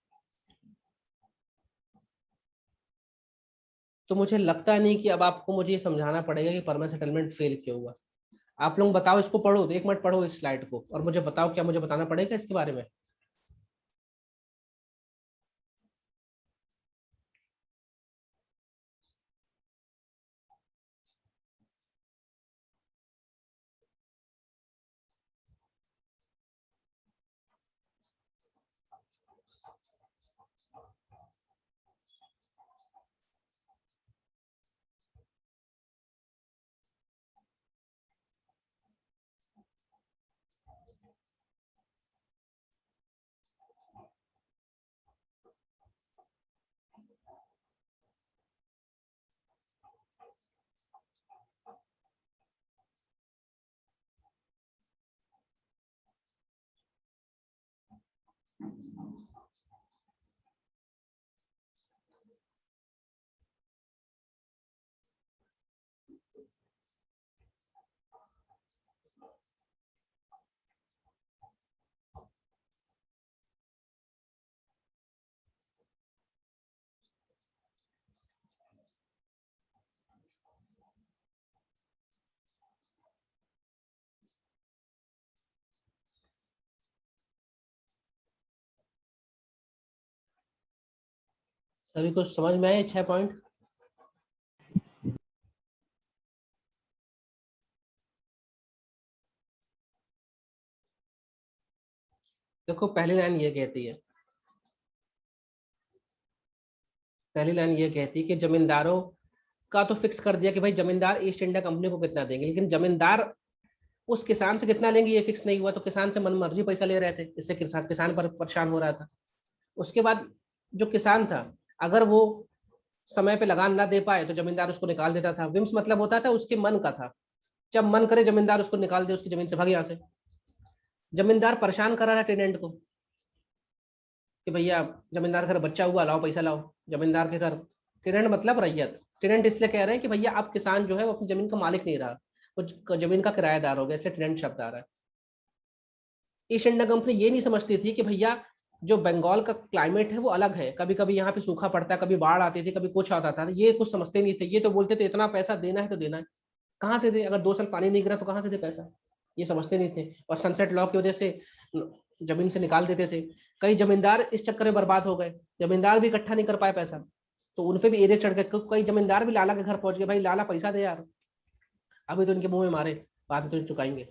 Speaker 1: तो मुझे लगता नहीं कि अब आपको मुझे ये समझाना पड़ेगा कि परमानेंट सेटलमेंट फेल क्यों हुआ। आप लोग बताओ, इसको पढ़ो, तो 1 मिनट पढ़ो इस स्लाइड को और मुझे बताओ, क्या मुझे बताना पड़ेगा इसके बारे में। सभी को समझ में आए 6 पॉइंट? देखो पहली लाइन ये कहती है, पहली लाइन ये कहती है कि जमींदारों का तो फिक्स कर दिया कि भाई जमींदार ईस्ट इंडिया कंपनी को कितना देंगे, लेकिन जमींदार उस किसान से कितना लेंगे ये फिक्स नहीं हुआ। तो किसान से मनमर्जी पैसा ले रहे थे, इससे किसान किसान पर परेशान हो रहा था। उसके बाद जो किसान था, अगर वो समय पे लगान ना दे पाए तो जमींदार उसको निकाल देता था। विम्स मतलब होता था उसके मन का था, जब मन करे जमींदार उसको निकाल दे उसकी जमीन से, भाग यहाँ से। जमींदार परेशान कर रहा था टेनेंट को कि भैया जमींदार के घर बच्चा हुआ, लाओ पैसा लाओ। जमींदार के घर, टेनेंट मतलब रैयत। टेनेंट इसलिए कह रहे हैं कि भैया अब किसान जो है वो अपनी जमीन का मालिक नहीं रहा, वो जमीन का किराएदार हो गया, इसलिए टेनेंट शब्द आ रहा है। ईस्ट इंडिया कंपनी ये नहीं समझती थी कि भैया जो बंगाल का क्लाइमेट है वो अलग है, कभी कभी यहाँ पे सूखा पड़ता है, कभी बाढ़ आती थी, कभी कुछ आता था, ये कुछ समझते नहीं थे। ये तो बोलते थे इतना पैसा देना है तो देना है, कहाँ से दे, अगर 2 साल पानी नहीं गिरा तो कहाँ से दे पैसा, ये समझते नहीं थे। और सनसेट लॉ की वजह से जमीन से निकाल देते थे। कई जमींदार इस चक्कर में बर्बाद हो गए, जमींदार भी इकट्ठा नहीं कर पाए पैसा, तो उनपे भी एरिया चढ़ गए। कई जमींदार भी लाला के घर पहुंच गए, भाई लाला पैसा दे यार, अभी तो इनके मुंह में मारे, बाद में तो चुकाएंगे।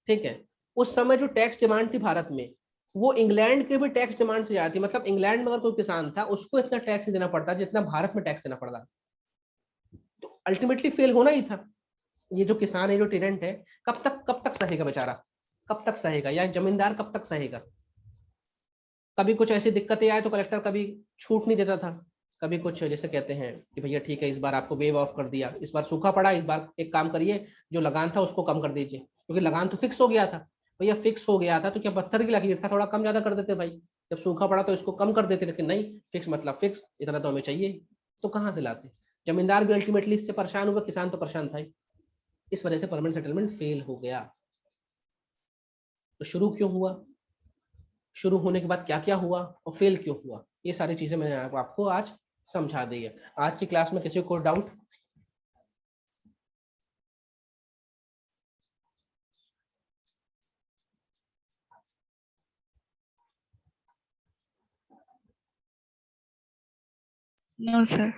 Speaker 1: ठीक है, उस समय जो टैक्स डिमांड थी भारत में, वो इंग्लैंड के भी टैक्स डिमांड से ज्यादा थी। मतलब इंग्लैंड में अगर कोई किसान था उसको इतना टैक्स नहीं देना पड़ता जितना भारत में टैक्स देना पड़ रहा। तो अल्टीमेटली फेल होना ही था। ये जो किसान है, जो टेनेंट है, कब तक सहेगा बेचारा, कब तक सहेगा, या जमींदार कब तक सहेगा। कभी कुछ ऐसी दिक्कतें आए तो कलेक्टर कभी छूट नहीं देता था, कभी कुछ जैसे कहते हैं कि भैया ठीक है इस बार आपको वेव ऑफ कर दिया, इस बार सूखा पड़ा, इस बार एक काम करिए जो लगान था उसको कम कर दीजिए, क्योंकि लगान तो फिक्स हो गया था। भैया फिक्स हो गया था तो क्या पत्थर की लकीर था, थोड़ा कम ज्यादा कर देते भाई। जब सूखा पड़ा तो इसको कम कर देते, लेकिन नहीं, फिक्स मतलब फिक्स, इतना तो हमें चाहिए। तो कहाँ से लाते? जमींदार भी अल्टीमेटली इससे परेशान हुआ, किसान तो परेशान था ही। इस वजह से परमानेंट सेटलमेंट फेल हो गया। तो शुरू क्यों हुआ, शुरू होने के बाद क्या क्या हुआ, और फेल क्यों हुआ, ये सारी चीजें मैंने आपको आज समझा दी है। आज की क्लास में किसी को डाउट?
Speaker 2: No sir.